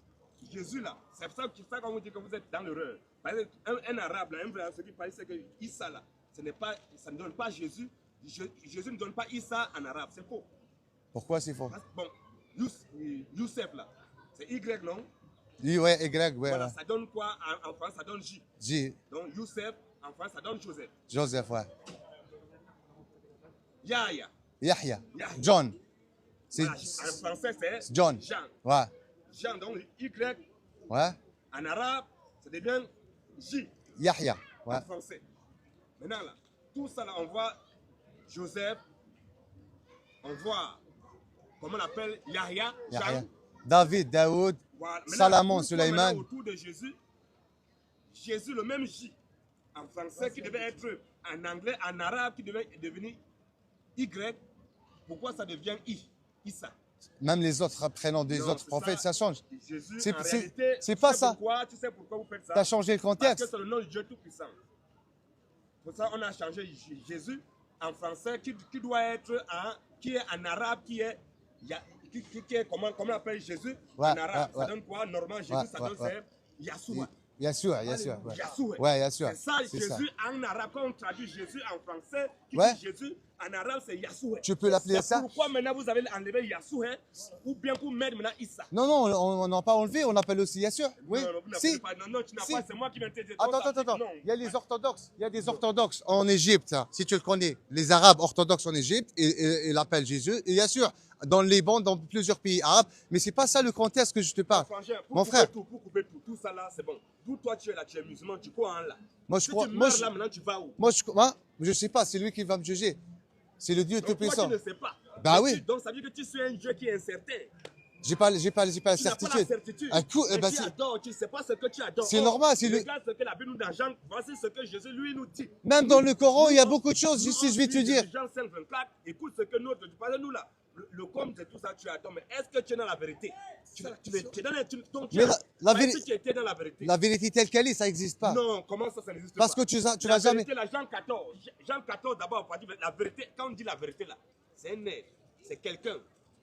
S1: Jésus là. C'est pour ça qu'on vous dit que vous êtes dans l'erreur. Par exemple, un arabe, là, un vrai, ce qui parle, c'est que Issa là, ça ne donne pas Jésus. Jésus ne donne pas Issa en arabe. C'est faux.
S5: Pourquoi c'est faux?
S1: Bon, Youssef là, c'est Y, non?
S5: Oui, ouais, Y, ouais.
S1: Voilà,
S5: Ouais.
S1: ça donne quoi en France? Ça donne J.
S5: J.
S1: Donc Youssef, en France, ça donne Joseph.
S5: Joseph, ouais.
S1: Yahya.
S5: Yahya.
S1: Yahya.
S5: John. C'est
S1: Voilà, en français, c'est
S5: John.
S1: Jean.
S5: Ouais.
S1: Jean, donc Y,
S5: Ouais.
S1: en arabe, ça devient J.
S5: Yahya. Ouais.
S1: En français. Maintenant, là, tout ça, là, on voit Joseph, on voit, comment on appelle, Yahya,
S5: Yahya.
S1: Jean.
S5: David, Daoud,
S1: Voilà. Maintenant,
S5: Salomon,
S1: tout ça,
S5: Suleiman.
S1: maintenant, autour de Jésus, Jésus, le même J, en français, qui devait être en anglais, en arabe, qui devait devenir Y, pourquoi ça devient I, Issa?
S5: Même les autres prénoms des
S1: Non,
S5: autres
S1: c'est
S5: prophètes, ça change.
S1: Jésus,
S5: C'est-
S1: en
S5: c'est-
S1: réalité,
S5: c'est
S1: tu
S5: pas
S1: sais
S5: ça.
S1: pourquoi, tu sais pourquoi vous faites ça?
S5: Tu as changé le
S1: Parce que
S5: contexte.
S1: c'est le nom de Dieu Tout-Puissant. Pour ça, on a changé Jésus en français, qui doit être qui est en arabe, qui est comment on appelle Jésus
S5: Ouais,
S1: en arabe.
S5: ouais,
S1: Ça donne quoi? Normalement, Jésus,
S5: Ouais,
S1: ça
S5: ouais,
S1: donne
S5: ouais.
S1: c'est Yahshua.
S5: Bien sûr, bien sûr. Ouais,
S1: Yahshua.
S5: ouais, bien sûr.
S1: C'est ça,
S5: C'est ça.
S1: Jésus en arabe. Quand on traduit Jésus en français, qui
S5: Ouais.
S1: dit Jésus en arabe, c'est Yahshua.
S5: Tu peux l'appeler
S1: C'est
S5: ça?
S1: pourquoi maintenant vous avez enlevé Yahshua, ou bien pour mettre maintenant Issa.
S5: Non, non, on n'a pas enlevé, on appelle aussi Yassur. Oui.
S1: Non, vous n'avez
S5: Si.
S1: pas, non, tu n'as
S5: Si.
S1: pas, c'est moi qui viens de te dire.
S5: Attends.
S1: Non.
S5: Il y a les orthodoxes. Il y a des orthodoxes en Égypte, hein, si tu le connais. Les Arabes orthodoxes en Égypte, ils l'appellent Jésus. Et bien sûr, dans le Liban, dans plusieurs pays arabes. Mais c'est pas ça le contexte que je te parle.
S1: Frangin, pour
S5: Mon
S1: couper
S5: frère.
S1: pour couper tout ça là, c'est bon. D'où toi tu es là, tu es musulman, tu crois en là.
S5: Moi, je
S1: Si
S5: crois.
S1: tu
S5: Moi,
S1: meurs
S5: je,
S1: là, maintenant tu vas où?
S5: je sais pas, c'est lui qui va me juger. C'est le Dieu
S1: Donc toi
S5: Tout-Puissant.
S1: tu ne sais pas.
S5: Bah
S1: Donc,
S5: oui.
S1: Donc ça veut dire que tu suis un Dieu qui est incertain.
S5: J'ai pas la
S1: Tu n'as pas la
S5: certitude.
S1: certitude.
S5: Un coup,
S1: Mais
S5: bah,
S1: tu
S5: c'est-
S1: adores, tu ne sais pas ce que tu adores.
S5: C'est
S1: Or,
S5: normal, c'est lui-
S1: regarde ce que la Bible nous dit dans Jean, voici ce que Jésus lui nous dit.
S5: Même dans le Coran, il y a beaucoup de choses,
S1: Nous,
S5: si
S1: on
S5: je vais te
S1: lit
S5: dire.
S1: Jean 5, 24, écoute ce que notre Dieu parle nous là. Le comme de tout ça, tu adores, mais est-ce que tu es dans la vérité? Tu es dans ton
S5: Mais la
S1: est-ce que
S5: véri-
S1: tu étais dans la vérité?
S5: La vérité telle qu'elle est, ça n'existe pas.
S1: Non, comment ça n'existe pas?
S5: Parce que tu
S1: La
S5: vas jamais.
S1: vérité, là, Jean 14. Jean 14, d'abord, on va dire la vérité. Quand on dit la vérité, là, c'est un être, c'est quelqu'un.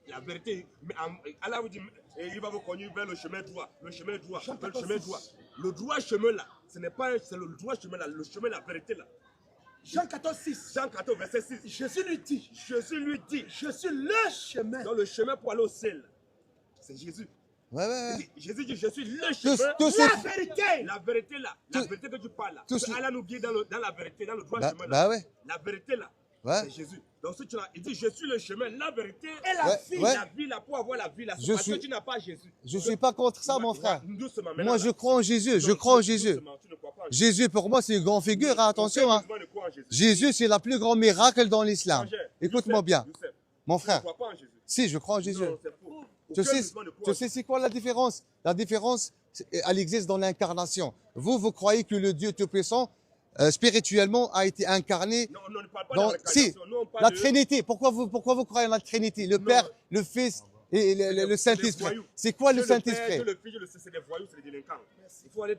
S1: La vérité, mais Allah vous dit, il va vous conduire vers le chemin droit. Le chemin droit. Le chemin droit. Le droit chemin, là, ce n'est pas c'est le droit chemin, là, le chemin, la vérité, là.
S3: Jean 14, 6.
S1: Jean 14, verset 6.
S3: Jésus lui dit,
S1: Jésus lui dit,
S3: je suis le chemin.
S1: dans le chemin pour aller au ciel, c'est Jésus.
S5: Ouais, ouais, ouais.
S1: Jésus dit, je suis le
S5: Tous-
S1: chemin.
S5: tous
S3: La
S5: ces-
S3: vérité.
S1: La vérité là, la
S5: Tous-
S1: vérité que tu parles là,
S5: tous-
S1: que Allah nous guide dans la vérité, dans le droit
S5: Bah,
S1: chemin là.
S5: bah ouais.
S1: La vérité là,
S5: Ouais.
S1: c'est Jésus. Donc si tu l'as, il dit je suis le chemin, la vérité
S3: Et la
S5: Ouais,
S3: vie.
S5: ouais.
S1: la vie là, pour avoir la vie là, c'est
S5: Je
S1: parce
S5: suis-
S1: que tu n'as pas Jésus.
S5: Je suis pas contre ça, mon frère.
S1: Doucement, maintenant,
S5: Moi,
S1: là.
S5: je crois en Jésus. Je
S1: Non,
S5: crois en
S1: doucement,
S5: Jésus.
S1: tu ne crois pas en
S5: Jésus, pour moi, c'est une grande figure. Hein, attention.
S1: Aucun
S5: Hein.
S1: musulman ne croit en Jésus.
S5: Jésus, c'est la plus grande miracle dans l'islam.
S1: Frangin,
S5: Écoute-moi
S1: Youssef,
S5: bien,
S1: Youssef,
S5: mon
S1: tu ne
S5: frère.
S1: crois pas en Jésus.
S5: Si, je crois en Jésus.
S1: Non, c'est faux.
S5: Tu
S1: Aucun
S5: sais,
S1: musulman ne croit
S5: tu
S1: en
S5: sais
S1: Jésus.
S5: c'est quoi la différence? La différence, elle existe dans l'incarnation. Vous croyez que le Dieu Tout-Puissant, spirituellement, a été incarné
S1: Non, on ne parle pas
S5: dans...
S1: de la
S5: Si,
S1: réincarnation. Nous, on parle
S5: la
S1: de-
S5: Trinité. Pourquoi vous croyez en la Trinité? Le
S1: Non.
S5: Père, le Fils et le
S1: les
S5: Saint-Esprit.
S1: voyous.
S5: C'est quoi le
S1: Dieu Père,
S5: Saint-Esprit?
S1: Dieu le Fils, Dieu le Saint, c'est des voyous, c'est des délinquants. Il faut aller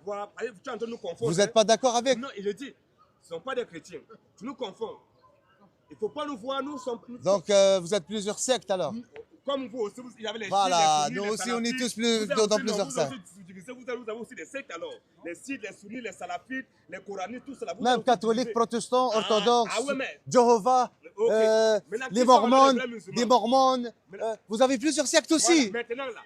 S1: voir. Tu es en train de nous confondre.
S5: Vous n'êtes pas d'accord avec?
S1: Non, il le dit. Ce ne sont pas des chrétiens. Tu nous confonds. Il ne faut pas nous voir, nous sommes...
S5: Donc, vous êtes plusieurs sectes alors.
S1: Comme vous aussi, il y avait les
S5: Voilà,
S1: chiites, les
S5: nous
S1: sunnis,
S5: aussi,
S1: les
S5: on est
S1: salafites.
S5: tous plus
S1: Vous avez
S5: dans
S1: aussi,
S5: plusieurs
S1: vous
S5: sectes.
S1: avez aussi des sectes alors. Les sites, les sunnis, les salafites, les coranistes, tout cela. Vous
S5: Même
S1: avez aussi
S5: catholiques,
S1: divisé.
S5: protestants, orthodoxes,
S1: ah ouais, mais-
S5: Jéhovah,
S1: Ok. Maintenant,
S5: les
S1: qui sont
S5: mormones,
S1: les vrais musulmans?
S5: des mormones.
S1: Maintenant-
S5: Vous avez plusieurs sectes
S1: Voilà,
S5: aussi.
S1: maintenant là,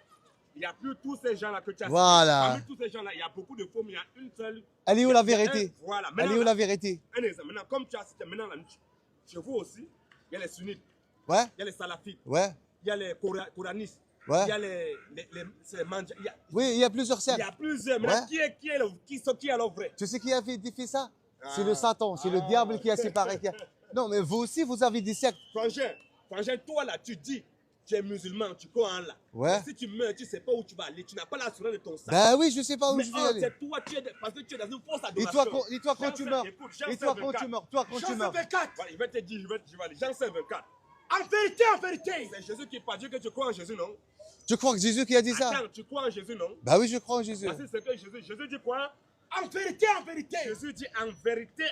S1: il n'y a plus tous ces gens-là que tu as
S5: Voilà.
S1: cités. Parmi tous ces gens-là, il y a beaucoup de faux, mais il y a une seule.
S5: Elle est où
S1: il y a-
S5: la
S1: il y a
S5: vérité?
S1: un- Voilà.
S5: Elle
S1: Maintenant,
S5: est où
S1: là,
S5: la vérité?
S1: un exemple. Maintenant, comme tu as cité, maintenant là, chez vous aussi, il y a les sunnites,
S5: Ouais,
S1: il y a les salafites,
S5: ouais,
S1: il y a les coranistes,
S5: Ouais.
S1: il y a c'est les mandjas.
S5: oui, il y a plusieurs
S1: Il
S5: sectes.
S1: y a plusieurs. Maintenant,
S5: Ouais.
S1: qui est alors vrai?
S5: Tu sais qui a fait ça? C'est le Satan, c'est le diable qui a séparé. Non, mais vous aussi, vous avez des sectes.
S1: Frangin, toi là, tu dis, tu es musulman, tu crois en Allah.
S5: Ouais.
S1: Mais si tu meurs, tu ne sais pas où tu vas aller, tu n'as pas l'assurance de ton sang.
S5: Ben oui, je sais pas où
S1: Mais
S5: je vais
S1: oh,
S5: aller.
S1: c'est toi, parce que tu es dans une fausse
S5: Et
S1: adoration.
S5: toi, quand tu meurs, et toi, quand tu meurs, toi, quand tu
S3: Jean
S5: meurs.
S3: 24.
S1: Voilà, je vais te dire, je vais aller. Jean 5, 24.
S3: En vérité,
S1: C'est Jésus qui parle. Dieu que tu crois en Jésus, non?
S5: Tu crois que Jésus qui a dit ça?
S1: Attends, tu crois en Jésus, non?
S5: Ben oui, je crois en Jésus.
S1: Voici ce que Jésus dit quoi?
S3: en vérité,
S1: Jésus dit en vérité,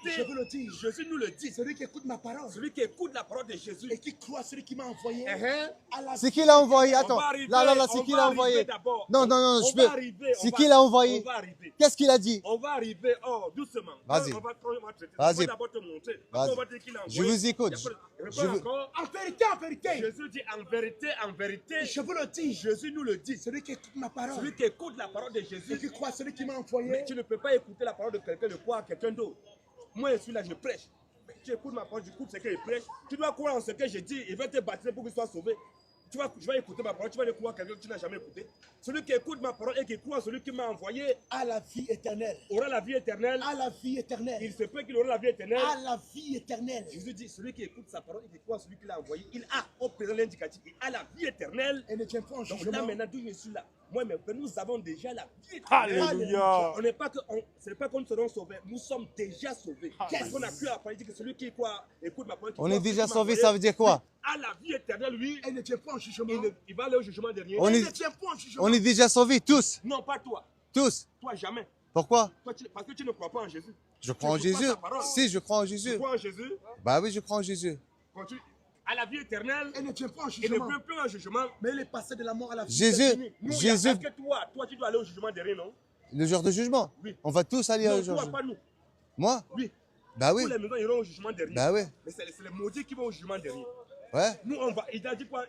S3: je vous le dis,
S1: Jésus nous le dit.
S3: celui qui écoute ma parole
S1: Celui qui écoute la parole de Jésus.
S3: et qui croit celui qui m'a envoyé,
S1: Uh-huh.
S3: à la
S5: C'est qui l'a envoyé?
S1: On
S5: Attends,
S1: va arriver,
S5: là, c'est
S1: on
S5: qui
S1: va
S5: l'a
S1: arriver
S5: envoyé?
S1: d'abord.
S5: Non,
S1: On
S5: je
S1: va
S5: peux.
S1: arriver,
S5: C'est
S1: on
S5: qui
S1: va-
S5: l'a envoyé?
S1: On va arriver.
S5: Qu'est-ce qu'il a dit?
S1: On va arriver, doucement.
S5: Vas-y.
S1: On va traiter.
S5: Vas-y.
S1: On va d'abord te montrer.
S5: Vas-y.
S1: Après, on va dire qu'il a
S5: Je
S1: envoyé.
S5: vous écoute.
S1: Il y a pas de-
S5: Je veux-
S1: encore.
S3: en vérité,
S1: Jésus dit en vérité,
S3: je vous le dis,
S1: Jésus nous le dit.
S3: celui qui écoute ma parole
S1: Celui qui écoute la parole de
S3: et
S1: Jésus,
S3: qui croit celui qui m'a
S1: mais
S3: envoyé,
S1: tu ne peux pas écouter la parole de quelqu'un, de croire à quelqu'un d'autre. Moi, je suis là, je prêche. Mais tu écoutes ma parole, tu écoutes ce qu'il prêche. Tu dois croire en ce que je dis. Il va te baptiser pour qu'il soit sauvé. Je vais écouter ma parole, tu vas aller croire à quelqu'un que tu n'as jamais écouté. Celui qui écoute ma parole et qui croit en celui qui m'a envoyé
S3: à la vie éternelle,
S1: aura la vie éternelle.
S3: à la vie
S1: Il
S3: éternelle,
S1: se peut qu'il aura la vie éternelle.
S3: à la vie éternelle.
S1: Jésus dit, celui qui écoute sa parole et qui croit en celui qui l'a envoyé, il a, au présent l'indicatif, il a la vie éternelle.
S3: Et ne tient pas en
S1: Donc là
S3: jugement.
S1: maintenant, d'où je suis là. Moi, mais nous avons déjà la vie éternelle.
S2: Alléluia.
S1: On n'est pas que, ce n'est pas que nous serons sauvés, nous sommes déjà sauvés. Qu'est-ce qu'on a cru après? Il dit que celui qui croit, écoute ma parole. qui
S5: On
S1: croit
S5: est
S1: en celui
S5: déjà
S1: qui m'a
S5: sauvé,
S1: envoyé,
S5: ça veut dire quoi?
S1: à la vie éternelle, lui,
S3: Et ne tient pas en jugement.
S1: il va aller au jugement dernier.
S5: On
S3: Et
S5: est-
S3: ne tient pas en jugement.
S5: On est déjà sauvés, tous.
S1: Non, pas toi.
S5: Tous.
S1: Toi, jamais.
S5: Pourquoi?
S1: Toi, parce que tu ne crois pas en Jésus.
S5: Je crois en
S1: Tu n'écoutes pas
S5: Jésus.
S1: sa parole.
S5: Si, je crois en
S1: Tu
S5: Jésus.
S1: crois en Jésus,
S5: Bah oui, je crois en Jésus.
S1: continue. À la vie éternelle,
S3: Et ne tient pas en
S1: il ne
S3: jugement.
S1: peut plus en jugement.
S3: Mais il est passé de la mort à la vie.
S5: Jésus,
S1: Nous,
S5: Jésus,
S1: est-ce que toi, tu dois aller au jugement dernier, non?
S5: le jour de jugement.
S1: Oui.
S5: On va tous aller
S1: Non,
S5: au jour.
S1: toi, pas nous.
S5: Moi?
S1: Oui.
S5: Bah oui.
S1: Tous les maisons iront au jugement dernier.
S5: Bah oui.
S1: Mais c'est les maudits qui vont au jugement dernier.
S5: Ouais.
S1: Nous, on va. Il a dit quoi?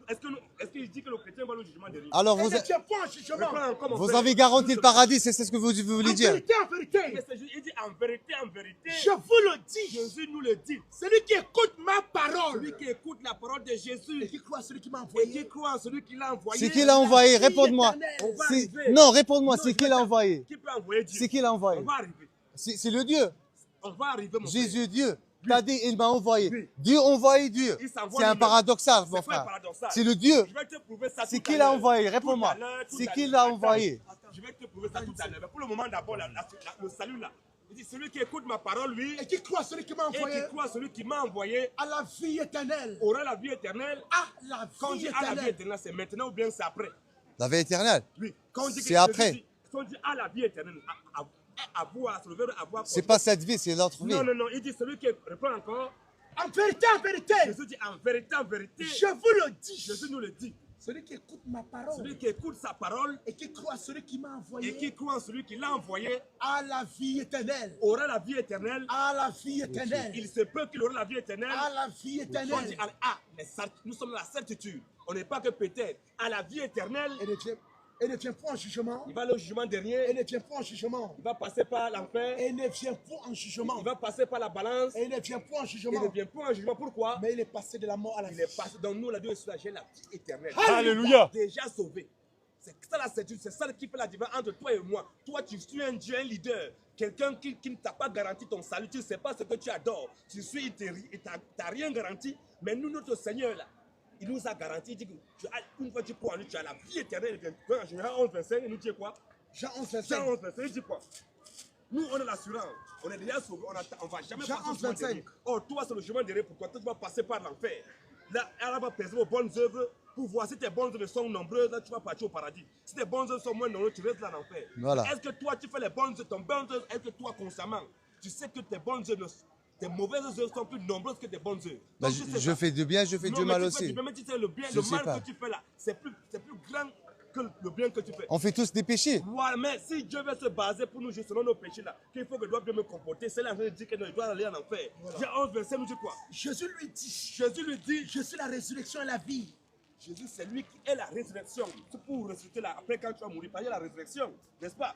S1: Est-ce qu'il dit que le chrétien va au jugement dernier?
S5: Alors,
S3: Et
S5: vous,
S3: ne tient pas en jugement.
S1: Reprends encore mon
S5: vous
S1: frère.
S5: avez garanti le paradis, c'est ce que vous voulez
S3: En
S5: dire.
S3: vérité,
S1: Mais c'est juste- il dit en vérité,
S3: je vous le dis.
S1: Jésus nous le dit.
S3: Celui qui écoute ma parole
S1: Celui qui écoute la parole de
S3: et
S1: Jésus
S3: qui croit celui qui m'a
S1: et
S3: envoyé,
S1: qui croit en celui qui l'a envoyé.
S5: C'est qui l'a envoyé? Réponds-moi.
S1: On va
S5: C'est-
S1: arriver.
S5: Non, réponds-moi,
S1: Non,
S5: c'est
S1: je
S5: qui
S1: vais
S5: l'a
S1: te-
S5: envoyé?
S1: Qui peut envoyer Dieu?
S5: C'est qui l'a envoyé?
S1: On va arriver.
S5: C'est le Dieu.
S1: On va arriver, mon frère.
S5: Jésus, Dieu. T'as dit, il m'a envoyé.
S1: Oui.
S5: Dieu envoyé Dieu.
S1: Il s'envoie
S5: C'est un
S1: lui-même.
S5: paradoxal, mon
S1: C'est pas
S5: frère.
S1: paradoxal.
S5: C'est le Dieu.
S1: Je vais te prouver ça
S5: C'est
S1: tout
S5: qui
S1: à
S5: l'a
S1: l'heure.
S5: envoyé?
S1: Tout
S5: Réponds-moi.
S1: à l'heure, tout
S5: C'est
S1: à
S5: qui
S1: l'heure.
S5: l'a
S1: Attends,
S5: envoyé?
S1: Je vais te prouver ça tout à l'heure. Mais pour le moment, d'abord, le salut là. Il dit celui qui écoute ma parole, lui,
S3: et qui croit celui qui m'a
S1: et
S3: envoyé,
S1: qui croit celui qui m'a envoyé,
S3: à la vie éternelle.
S1: aura la vie éternelle.
S3: À la
S1: Quand on
S3: vie
S1: dit à la vie
S3: éternelle.
S1: éternelle, c'est maintenant ou bien c'est après?
S5: La vie éternelle.
S1: Oui. Quand on dit que
S5: C'est après.
S1: Jésus dit- Quand on dit à la vie éternelle, à voir, le verbe avoir.
S5: C'est pas cette vie, c'est l'autre vie.
S1: Non, non, non. Il dit celui qui reprend encore.
S3: En vérité,
S1: Jésus dit en vérité,
S3: je vous le dis.
S1: Jésus nous le dit.
S3: Celui qui écoute ma parole
S1: Celui qui écoute sa parole
S3: et qui croit celui qui m'a
S1: et
S3: envoyé,
S1: qui croit en celui qui l'a envoyé
S3: à la vie éternelle.
S1: aura la vie éternelle.
S3: À la vie éternelle.
S1: Il se peut qu'il aura la vie éternelle.
S3: À la vie
S1: Quand on dit
S3: éternelle.
S1: nous sommes dans la certitude. On n'est pas que peut-être. À la vie éternelle,
S3: Et ne tient pas en jugement.
S1: il va aller au jugement
S3: Et
S1: dernier.
S3: ne tient pas en jugement.
S1: Il va passer par l'enfer.
S3: Et ne vient pas en jugement.
S1: Il va passer par la balance.
S3: Et ne vient pas en
S1: Il ne
S3: jugement.
S1: vient pas en jugement. Pourquoi?
S3: Mais il est passé de la mort à la
S1: Il
S3: vie.
S1: est passé dans nous, la Dieu est j'ai la vie éternelle.
S2: Alléluia.
S1: Déjà sauvé. C'est ça la certitude, c'est ça qui fait la différence entre toi et moi. Toi, tu suis un Dieu, un leader, quelqu'un qui ne t'a pas garanti ton salut, tu ne sais pas ce que tu adores. Tu suis, il ne t'a rien garanti, mais nous, notre Seigneur, là, il nous a garanti, il dit que une fois que tu crois en lui, tu as la vie éternelle. En général 11, 25, il nous dit quoi?
S3: Jean 11,
S1: Jean
S3: 25.
S1: 11, 25, il dit quoi? Nous, on a l'assurance, on est déjà sauvés, on ne va jamais
S3: Jean
S1: passer au
S3: 11,
S1: chemin
S3: 25.
S1: dernier. Or, toi, c'est le chemin dernier, pourquoi toi, tu vas passer par l'enfer. Là, elle va peser vos bonnes œuvres pour voir si tes bonnes œuvres sont nombreuses, là, tu vas partir au paradis. Si tes bonnes œuvres sont moins nombreuses, tu restes là en enfer.
S5: Voilà.
S1: Est-ce que toi, tu fais les bonnes œuvres, ton bonne œuvre, est-ce que toi, constamment, tu sais que tes bonnes œuvres tes mauvaises œuvres sont plus nombreuses que tes bonnes œuvres.
S5: Bah,
S1: Donc, tu sais
S5: je
S1: ça.
S5: fais du bien, je fais
S1: Non,
S5: du
S1: mais
S5: mal
S1: tu
S5: aussi.
S1: fais du bien, mais tu sais, le bien,
S5: Je
S1: le
S5: sais
S1: mal
S5: pas.
S1: que tu fais là, c'est plus grand que le bien que tu fais.
S5: On fait tous des péchés.
S1: Voilà, mais si Dieu veut se baser pour nous juger selon nos péchés là, qu'il faut que doit bien me comporter, c'est là que je dis que je dois aller en enfer. J'ai 11 versets, nous dit quoi?
S3: Jésus lui dit, je suis la résurrection et la vie.
S1: Jésus, c'est lui qui est la résurrection. C'est pour ressusciter là, après quand tu vas mourir, parce qu'il y a la résurrection, n'est-ce pas?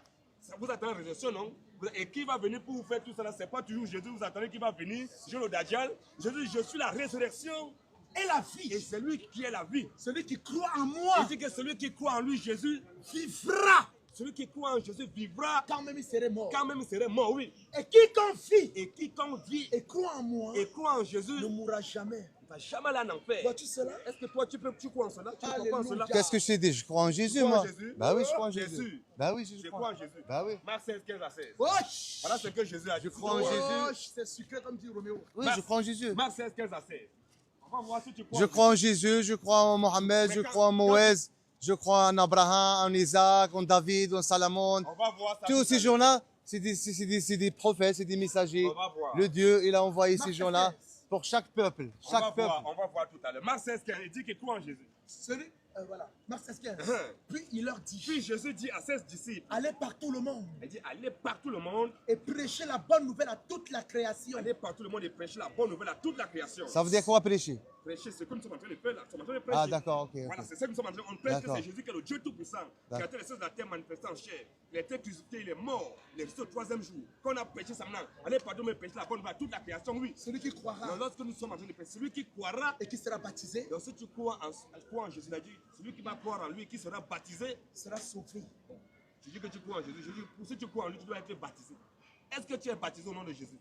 S1: Vous attendez la résurrection, non? Et qui va venir pour vous faire tout ça là? C'est pas toujours Jésus, vous attendez qui va venir, Jean le Dajjal. Jésus, je suis la résurrection
S3: Et la vie.
S1: et c'est lui qui est la vie.
S3: Celui qui croit en moi
S1: Il dit que celui qui croit en lui, Jésus,
S3: vivra.
S1: celui qui croit en Jésus vivra
S3: Quand même il serait mort.
S1: quand même il serait mort, oui.
S3: Et quiconque vit
S1: Et quiconque vit
S3: et croit en moi
S1: et croit en Jésus
S3: ne mourra jamais.
S1: ne va jamais aller en enfer.
S3: Vois-tu cela?
S1: Est-ce que toi, tu crois en cela? Tu crois en
S3: Alléluia.
S1: cela?
S5: Qu'est-ce que je t'ai dit? Je crois en Jésus,
S1: crois en
S5: moi.
S1: Jésus?
S5: Bah oui, je crois en
S1: Bien
S5: Jésus.
S1: sûr.
S5: Bah oui,
S1: Je
S5: je
S1: crois
S5: crois.
S1: en Jésus.
S5: Bah oui.
S1: Marc 16, 15 à 16.
S3: Wesh.
S1: Voilà ce que Jésus a dit.
S5: Je crois en Jésus.
S3: Wesh, c'est sucré comme dit Roméo.
S5: Oui, je crois en Jésus.
S1: Marc 16, 15 à 16. On va voir si tu crois.
S5: Je crois en Jésus, je crois en Mohamed, je crois en Moïse, je crois en Abraham, en Isaac, en David, en Salomon.
S1: On va voir ça.
S5: Tous ces gens-là, c'est des prophètes, c'est des messagers.
S1: On va voir.
S5: Le Dieu, il a envoyé ces
S3: Marc
S5: gens-là
S3: 16.
S5: pour chaque peuple. Chaque peuple.
S1: On va voir tout à l'heure. Marc 16, 15, il dit qu'il croit en Jésus.
S3: Celui, voilà, Marc 16, 15.
S1: Hein.
S3: Puis il leur dit,
S1: Puis Jésus dit à ses disciples,
S3: allez par tout le monde
S1: il dit, allez partout le monde,
S3: et prêchez la bonne nouvelle à toute la création.
S1: allez partout le monde et prêchez la bonne nouvelle à toute la création.
S5: Ça veut dire quoi prêcher?
S1: Prêcher, c'est comme nous sommes en train de faire là. Nous sommes en train de prêcher.
S5: Ah d'accord, ok.
S1: Voilà,
S5: ok.
S1: c'est ça que nous sommes en train de... On prêche que
S5: D'accord.
S1: c'est Jésus qui est le Dieu Tout-Puissant, qui a été les choses de la terre manifestées en chair. Il a été crucifié, il est mort, il est ressuscité au troisième jour. Quand on a prêché ça maintenant, allez pardon, mais prêcher la bonne nouvelle à toute la création, oui.
S3: Celui qui croira
S1: Donc, lorsque nous sommes en train de prêcher, celui qui croira,
S3: et qui sera baptisé
S1: donc si tu crois en Jésus, il a dit, celui qui va croire en lui, qui sera baptisé,
S3: sera sauvé.
S1: tu dis que tu crois en Jésus. Je dis, si tu crois en lui, tu dois être baptisé. Est-ce que tu es baptisé au nom de Jésus?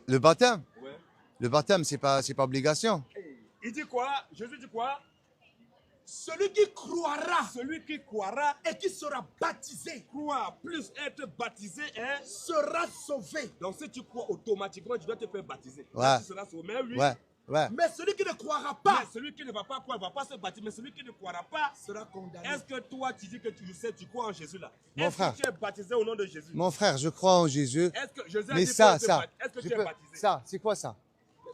S5: Le baptême?
S1: Ouais.
S5: Le baptême, c'est pas obligation.
S1: Il dit quoi? Jésus dit quoi?
S3: Celui qui croira
S1: Celui qui croira,
S3: et qui sera baptisé
S1: croire plus être baptisé, hein?
S3: sera sauvé.
S1: Donc si tu crois automatiquement, tu dois te faire baptiser.
S5: Ouais.
S1: Tu seras sauvé. Mais lui,
S5: Ouais, ouais.
S3: Mais celui qui ne croira
S1: mais
S3: pas
S1: celui qui ne va pas croire, il ne va pas se baptiser. Mais celui qui ne croira pas,
S3: sera condamné.
S1: est-ce que toi tu dis que tu le sais, tu crois en Jésus là?
S5: Mon
S1: Est-ce
S5: frère.
S1: que tu es baptisé au nom de Jésus?
S5: Mon frère, je crois en Jésus.
S1: Est-ce que Jésus a
S5: Mais
S1: dit
S5: ça,
S1: que tu es
S5: ça,
S1: baptisé? Est-ce que
S5: je
S1: tu es
S5: peux-
S1: baptisé?
S5: ça, c'est quoi ça?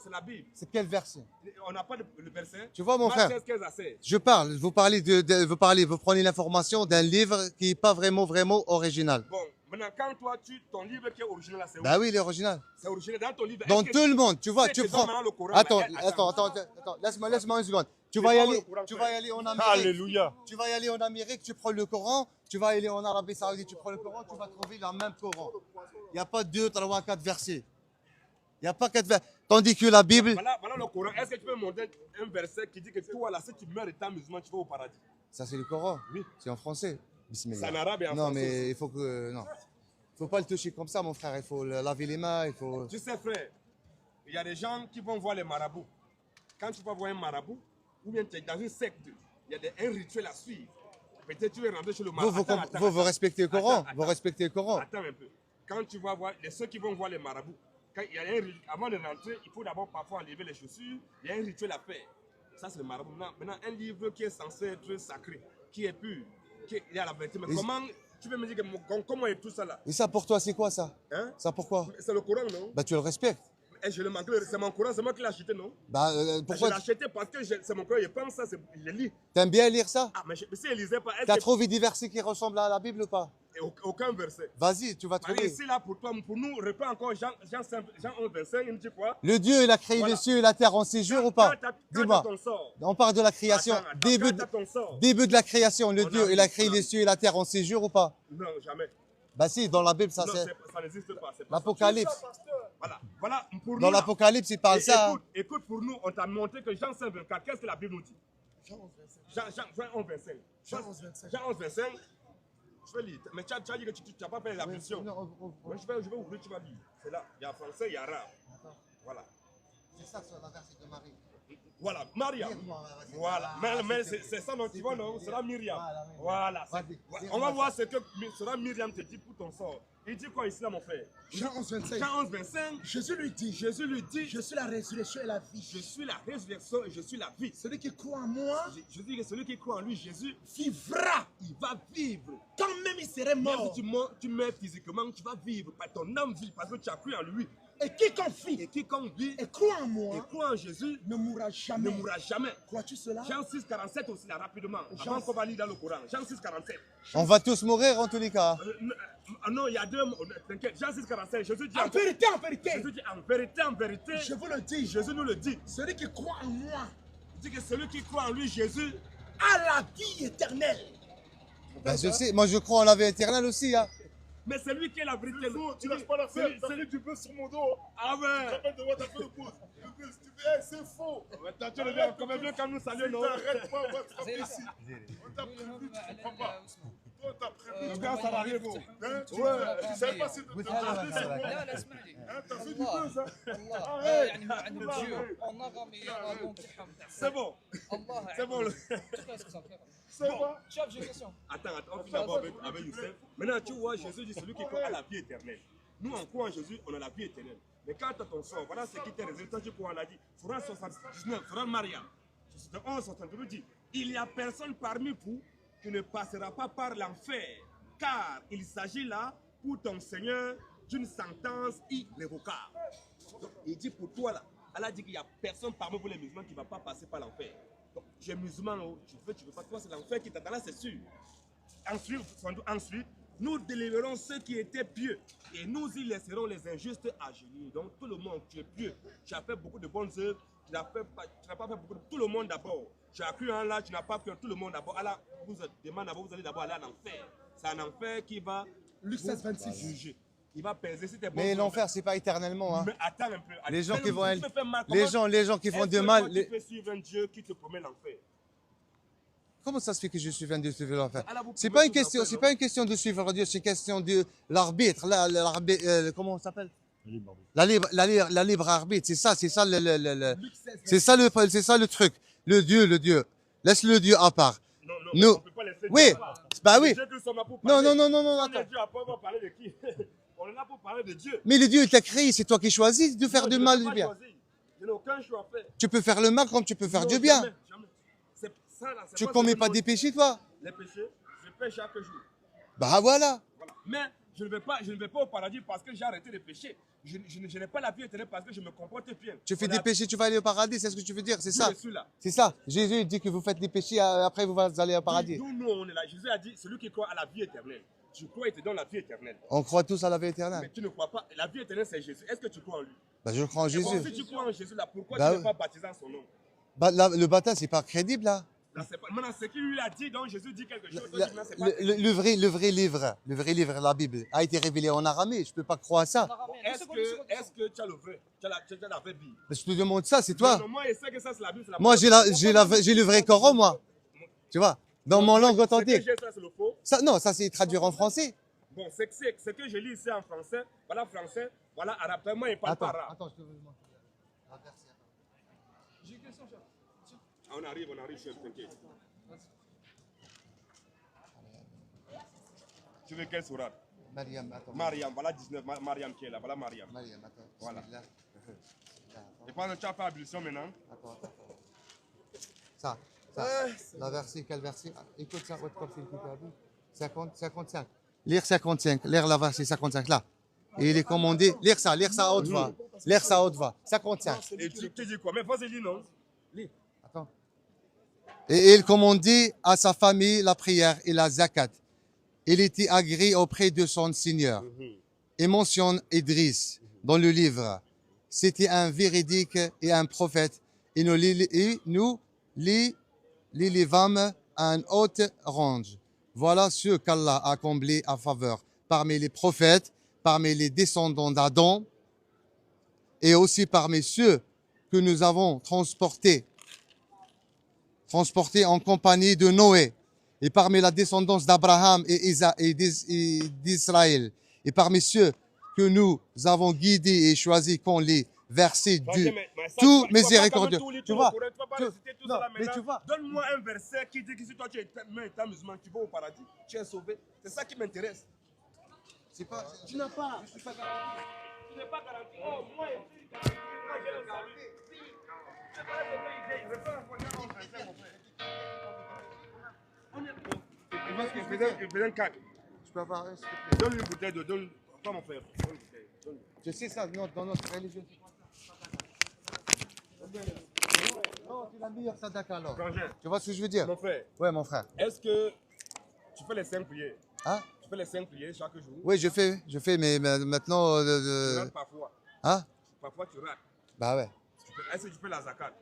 S1: C'est la Bible.
S5: C'est quel verset?
S1: On n'a pas le verset.
S5: Tu vois, mon
S1: Marc
S5: frère,
S1: 16, 15 à 16.
S5: je parle, vous prenez l'information d'un livre qui n'est pas vraiment original.
S1: Bon, maintenant quand toi, ton livre qui est original là, c'est où?
S5: Bah oui, il est original.
S1: C'est original dans ton livre.
S5: Dans
S1: Est-ce que
S5: tout le monde, tu vois,
S1: sais
S5: tu
S1: que
S5: prends.
S1: dans le Coran,
S5: Attends,
S1: là,
S5: attends, laisse-moi une seconde. Tu
S1: C'est
S5: vas y
S1: pas
S5: aller,
S1: le Coran,
S5: tu
S1: frère.
S5: vas y aller en Amérique.
S2: Alléluia.
S5: Tu vas y aller en Amérique, tu prends le Coran. Tu vas y aller en Arabie Saoudite, tu prends le Coran, tu vas trouver le même Coran. Il n'y a pas 2, 3, 4 versets. Il n'y a pas 4 versets. Tandis que la Bible,
S1: Voilà le Coran. Est-ce que tu peux me montrer un verset qui dit que toi là, si tu meurs étant musulman, tu vas au paradis?
S5: ça c'est le Coran.
S1: Oui.
S5: C'est en français. Bismillah.
S1: C'est en arabe et en
S5: Non,
S1: français
S5: mais il faut que. Non. Il faut pas le toucher comme ça, mon frère. Il faut le laver les mains. Il faut.
S1: Tu sais, frère, il y a des gens qui vont voir les marabouts. Quand tu vas voir un marabout, ou bien tu es dans une secte, il y a un rituel à suivre. Peut-être tu es rentré chez le marabout.
S5: Vous respectez le Coran.
S1: Attends,
S5: Vous respectez le Coran.
S1: Attends un peu. Quand tu vas voir, ceux qui vont voir les marabouts, quand il y a avant de rentrer, il faut d'abord parfois enlever les chaussures. Il y a un rituel à faire. Ça, c'est le marabout. Maintenant, un livre qui est censé être sacré, qui est pur, qui est à la vérité. Mais
S5: Et-
S1: comment tu peux me dire comment est tout ça là?
S5: Et ça pour toi, c'est quoi ça?
S1: Hein?
S5: Ça pourquoi?
S1: C'est le Coran, non?
S5: Bah tu le respectes.
S1: Et je le manque, c'est mon Coran, c'est moi qui l'ai acheté, non?
S5: Bah
S1: Je
S5: pourquoi?
S1: l'ai acheté parce que c'est mon Coran, je pense ça, je le lis.
S5: T'aimes bien lire ça?
S1: Ah, mais si je ne lisais pas, est-ce
S5: T'as
S1: que-
S5: trouvé des versets qui ressemblent à la Bible ou pas?
S1: aucun verset.
S5: Vas-y, tu vas
S1: Allez,
S5: trouver.
S1: ici, là, pour toi, pour nous, reprends encore Jean 11, 25, il me dit quoi?
S5: Le Dieu, il a créé
S1: Voilà.
S5: les cieux et la terre en 6 jours ou pas?
S1: Quand
S5: Dis-moi.
S1: t'as ton sort.
S5: On parle de la création.
S1: Attends,
S5: Début,
S1: quand t'as ton sort.
S5: début de la création. Le
S1: On
S5: Dieu,
S1: a
S5: il a
S1: vu,
S5: créé
S1: on a
S5: les
S1: vu.
S5: cieux et la terre en 6 jours ou pas?
S1: Non, jamais.
S5: Bah si, dans la Bible, ça
S1: Non,
S5: c'est
S1: ça n'existe pas. c'est pas ça.
S5: l'Apocalypse.
S1: Voilà, pour
S5: Dans
S1: nous. là,
S5: l'Apocalypse, il parle ça. hein.
S1: écoute, pour nous, on t'a montré que Jean 5, 24, qu'est-ce que la Bible nous dit? Jean 11, 25.
S3: Jean 11, 25.
S1: Jean 11, 25. Je vais lire. Mais tu as dit que tu n'as pas fait la version.
S5: Non,
S1: Moi, je vais ouvrir, tu vas lire. C'est là. Il y a français, il y a arabe. Voilà.
S5: C'est ça sur la verset de Marie.
S1: Voilà, Mariam. Voilà. Mais c'est ça, non, tu vois, non? C'est la Myriam. Voilà. On va voir ce que sera Myriam te dit pour ton sort. Il dit quoi ici, là, mon frère?
S3: Jean 11, 25.
S1: Jean 11, 25.
S3: Jésus lui dit, je suis la résurrection et la vie.
S1: Je suis la résurrection et je suis la vie.
S3: Celui qui croit en moi
S1: Je dis que celui qui croit en lui, Jésus,
S3: vivra.
S1: il va vivre.
S3: Quand même il serait
S1: Même
S3: mort.
S1: si tu meurs physiquement, tu vas vivre. Ton âme vit parce que tu as cru en lui.
S3: Et quiconque vit
S1: Et quiconque vit
S3: et croit en
S1: et
S3: moi
S1: croit en Jésus
S3: ne mourra
S1: ne
S3: jamais.
S1: mourra jamais.
S3: Crois-tu cela?
S1: Jean 6, 47 aussi, là, rapidement.
S3: Jean-
S1: Avant qu'on va lire dans le Coran. Jean 6, 47.
S5: On va tous mourir en tous les cas.
S1: Non, il y a deux mots. T'inquiète. Jean 6, 47. Jésus dit
S3: En vérité, en vérité,
S1: Jésus dit en vérité,
S3: je vous le dis,
S1: Jésus nous le dit.
S3: celui qui croit en moi
S1: Il dit que celui qui croit en lui, Jésus,
S3: a la vie éternelle.
S5: Ben, je sais, moi je crois en la vie éternelle aussi. Hein.
S1: mais c'est lui qui est la vérité.
S6: Tu lâches pas l'affaire,
S1: C'est-
S6: t'as
S1: c'est-
S6: fait du buzz sur mon dos.
S1: Ah
S6: Je
S1: ouais.
S6: rappelle de moi, t'as fait le pause. Le buzz, tu fais, c'est faux.
S1: Attends, tu le viens quand même bien quand nous saluons, non?
S6: T'arrêtes pas, on va te frapper ici. On t'a prévenu, tu comprends pas. Toi, t'as prévenu.
S1: Le gars, ça va arriver.
S6: Hein, tu savais pas si tu
S7: لا لا اسمع لي
S6: t'as fait du buzz. Hein.
S7: الله يعني هو عندهم جيو ونغمي يغالون تاعهم تاع
S1: C'est bon.
S7: الله
S1: C'est bon.
S6: C'est bon.
S7: شوف j'ai une question
S1: Attends, on finit d'abord avec Youssef. Maintenant, tu vois, Jésus dit celui qui croit à la vie éternelle. Nous, on croit en Jésus, on a la vie éternelle. Mais quand tu as ton sort, voilà ce qui t'est réservé. Toi, tu crois, on l'a dit. Suran 79, Suran Maria. 11, 72 dit il n'y a personne parmi vous qui ne passera pas par l'enfer, car il s'agit là, pour ton Seigneur, d'une sentence irrévocable. Donc, il dit pour toi là, Allah dit qu'il n'y a personne parmi vous les musulmans qui ne va pas passer par l'enfer. Donc, j'ai musulman, oh, tu veux pas, toi c'est l'enfer qui t'attend là, c'est sûr. Ensuite, nous délivérons ceux qui étaient pieux et nous y laisserons les injustes à genoux. Donc tout le monde, tu es pieux, tu as fait beaucoup de bonnes œuvres, tu n'as pas fait beaucoup de... Tout le monde d'abord. Tu as cru en Allah, tu n'as pas cru en tout le monde d'abord. Allah vous demande d'abord, vous allez d'abord aller en enfer. C'est un enfer qui va
S3: Luc 16, 26.
S1: juger. Il va peser si t'es bon.
S5: Mais l'enfer, c'est pas éternellement. Hein.
S1: Mais attends un peu.
S5: Les gens qui vont,
S1: Si tu te fais mal,
S5: les gens qui font
S1: est-ce
S5: de
S1: que
S5: mal.
S1: toi, tu peux suivre un Dieu qui te promet l'enfer.
S5: Comment ça se fait que je suis venu de suivre l'enfer?
S1: Allah vous
S5: C'est
S1: promet
S5: pas une
S1: tout
S5: question,
S1: l'enfer,
S5: c'est
S1: non?
S5: pas une question de suivre Dieu, c'est une question de l'arbitre. Comment ça s'appelle? La libre arbitre. C'est ça,
S3: Luc 16,
S5: c'est ça le truc. Le Dieu. Laisse le Dieu à part.
S1: Non,
S5: Nous-
S1: on peut pas laisser
S5: Oui,
S1: Dieu à part.
S5: bah oui.
S1: Dieu que nous sommes là pour
S5: Non,
S1: parler.
S5: non,
S1: On est
S5: attends.
S1: Dieu à part, on va parler de qui? On est là pour parler de Dieu.
S5: Mais le Dieu, il t'a créé, c'est toi qui choisis de faire
S1: Non,
S5: du
S1: je n'ai
S5: mal ou
S1: pas
S5: du bien.
S1: choisi. Je n'ai aucun choix à faire.
S5: Tu peux faire le mal comme tu peux faire
S1: Non,
S5: du bien.
S1: Jamais, jamais. C'est ça, là, c'est
S5: Tu
S1: pas
S5: commets
S1: ce que
S5: pas
S1: nous-
S5: des péchés, toi?
S1: Les péchés, je pêche chaque jour.
S5: Bah voilà.
S1: Voilà. Mais je ne vais pas au paradis parce que j'ai arrêté de pécher. Je n'ai pas la vie éternelle parce que je me comporte bien.
S5: Tu fais
S1: On
S5: des
S1: a-
S5: péchés, tu vas aller au paradis, c'est ce que tu veux dire, c'est ça?
S1: Je suis là.
S5: C'est ça. Jésus dit que vous faites des péchés, après vous allez au paradis.
S1: Nous, on est là. Jésus a dit, celui qui croit à la vie éternelle. Tu crois, il te donne la vie éternelle.
S5: On croit tous à la vie
S1: Mais
S5: éternelle.
S1: tu ne crois pas. La vie éternelle, c'est Jésus. Est-ce que tu crois en lui?
S5: Bah, je crois en
S1: Bon, si
S5: Jésus.
S1: tu crois en Jésus, là, pourquoi
S5: Bah
S1: tu
S5: oui.
S1: n'es pas baptisé en son nom?
S5: Bah, le baptême, c'est pas crédible, là.
S1: Là, c'est pas... Maintenant, ce qu'il lui a dit, donc Jésus dit quelque chose. toi,
S5: Le,
S1: tu dis, non, c'est pas
S5: le vrai livre, la Bible, a été révélé en araméen. Je peux pas croire ça.
S1: Est-ce que tu as le vrai? Tu as la vraie Bible?
S5: Je te demande ça, c'est toi.
S1: Non, moi, je sais que ça, c'est la Bible. c'est la
S5: Moi,
S1: parole.
S5: j'ai le vrai Coran, moi. Tu vois, dans mon langue
S1: Ce que
S5: authentique.
S1: j'ai, ça, c'est le faux.
S5: Ça, non, ça c'est traduire en français.
S1: Bon, ce que je lis ici en français, voilà français, voilà arabe. Moi, il parle pas arabe.
S5: Attends, je te veux demander.
S7: j'ai une question chef.
S1: Ah, on arrive, chef, t'inquiète. Tu veux quelle sourate?
S5: Mariam, attends.
S1: Mariam, voilà 19, Mariam qui est là, voilà Mariam.
S5: Mariam, attends.
S1: Voilà.
S5: Bismillah.
S1: Et pendant que tu as fait ablution maintenant,
S5: Attends. Ça, la verset, quel verset? Écoute ça, votre comme c'est le kitab. 55. Lire 55, lire la verset 55 là. Et il est commandé, lire ça à haute voix. Lire ça à haute voix. 55.
S1: et tu dis quoi? Mais vas-y, lis, non? Lis.
S5: Attends. Et il commandait à sa famille la prière et la zakat. Il était agréé auprès de son Seigneur. Et mentionne Idriss dans le livre. C'était un véridique et un prophète. Et nous l'élevâmes à un haut rang. Voilà ce qu'Allah a comblé à faveur parmi les prophètes, parmi les descendants d'Adam, et aussi parmi ceux que nous avons transportés en compagnie de Noé, et parmi la descendance d'Abraham et d'Israël, et parmi ceux que nous avons guidés et choisis quand les versets du tout miséricordieux. Tu vois, non, mais tu vois.
S1: Donne-moi un verset qui dit que si toi tu es musulman, tu vas au paradis, tu es sauvé. C'est ça qui m'intéresse.
S5: C'est pas.
S1: Tu n'as pas. Je suis pas garanti. Tu n'es pas garanti. Oh, moi, je suis garanti. Moi, j'ai le salut. C'est pas le je veux un mon frère. On est bon. Il faisait un cac.
S5: Je peux avoir un, s'il te plaît.
S1: Donne une bouteille de. Donne. Pas mon frère. Donne une bouteille.
S5: Tu sais ça, dans notre religion. Non, c'est la meilleure sadaka alors.
S1: Frangin,
S5: Tu vois ce que je veux dire?
S1: mon frère,
S5: Ouais, mon frère.
S1: est-ce que tu fais les 5 prières?
S5: Hein?
S1: Tu fais les 5 prières chaque jour?
S5: Oui, je fais, mais maintenant.
S1: Tu rates parfois.
S5: Hein?
S1: Parfois tu rates.
S5: Bah ouais.
S1: Est-ce que tu fais la zakat?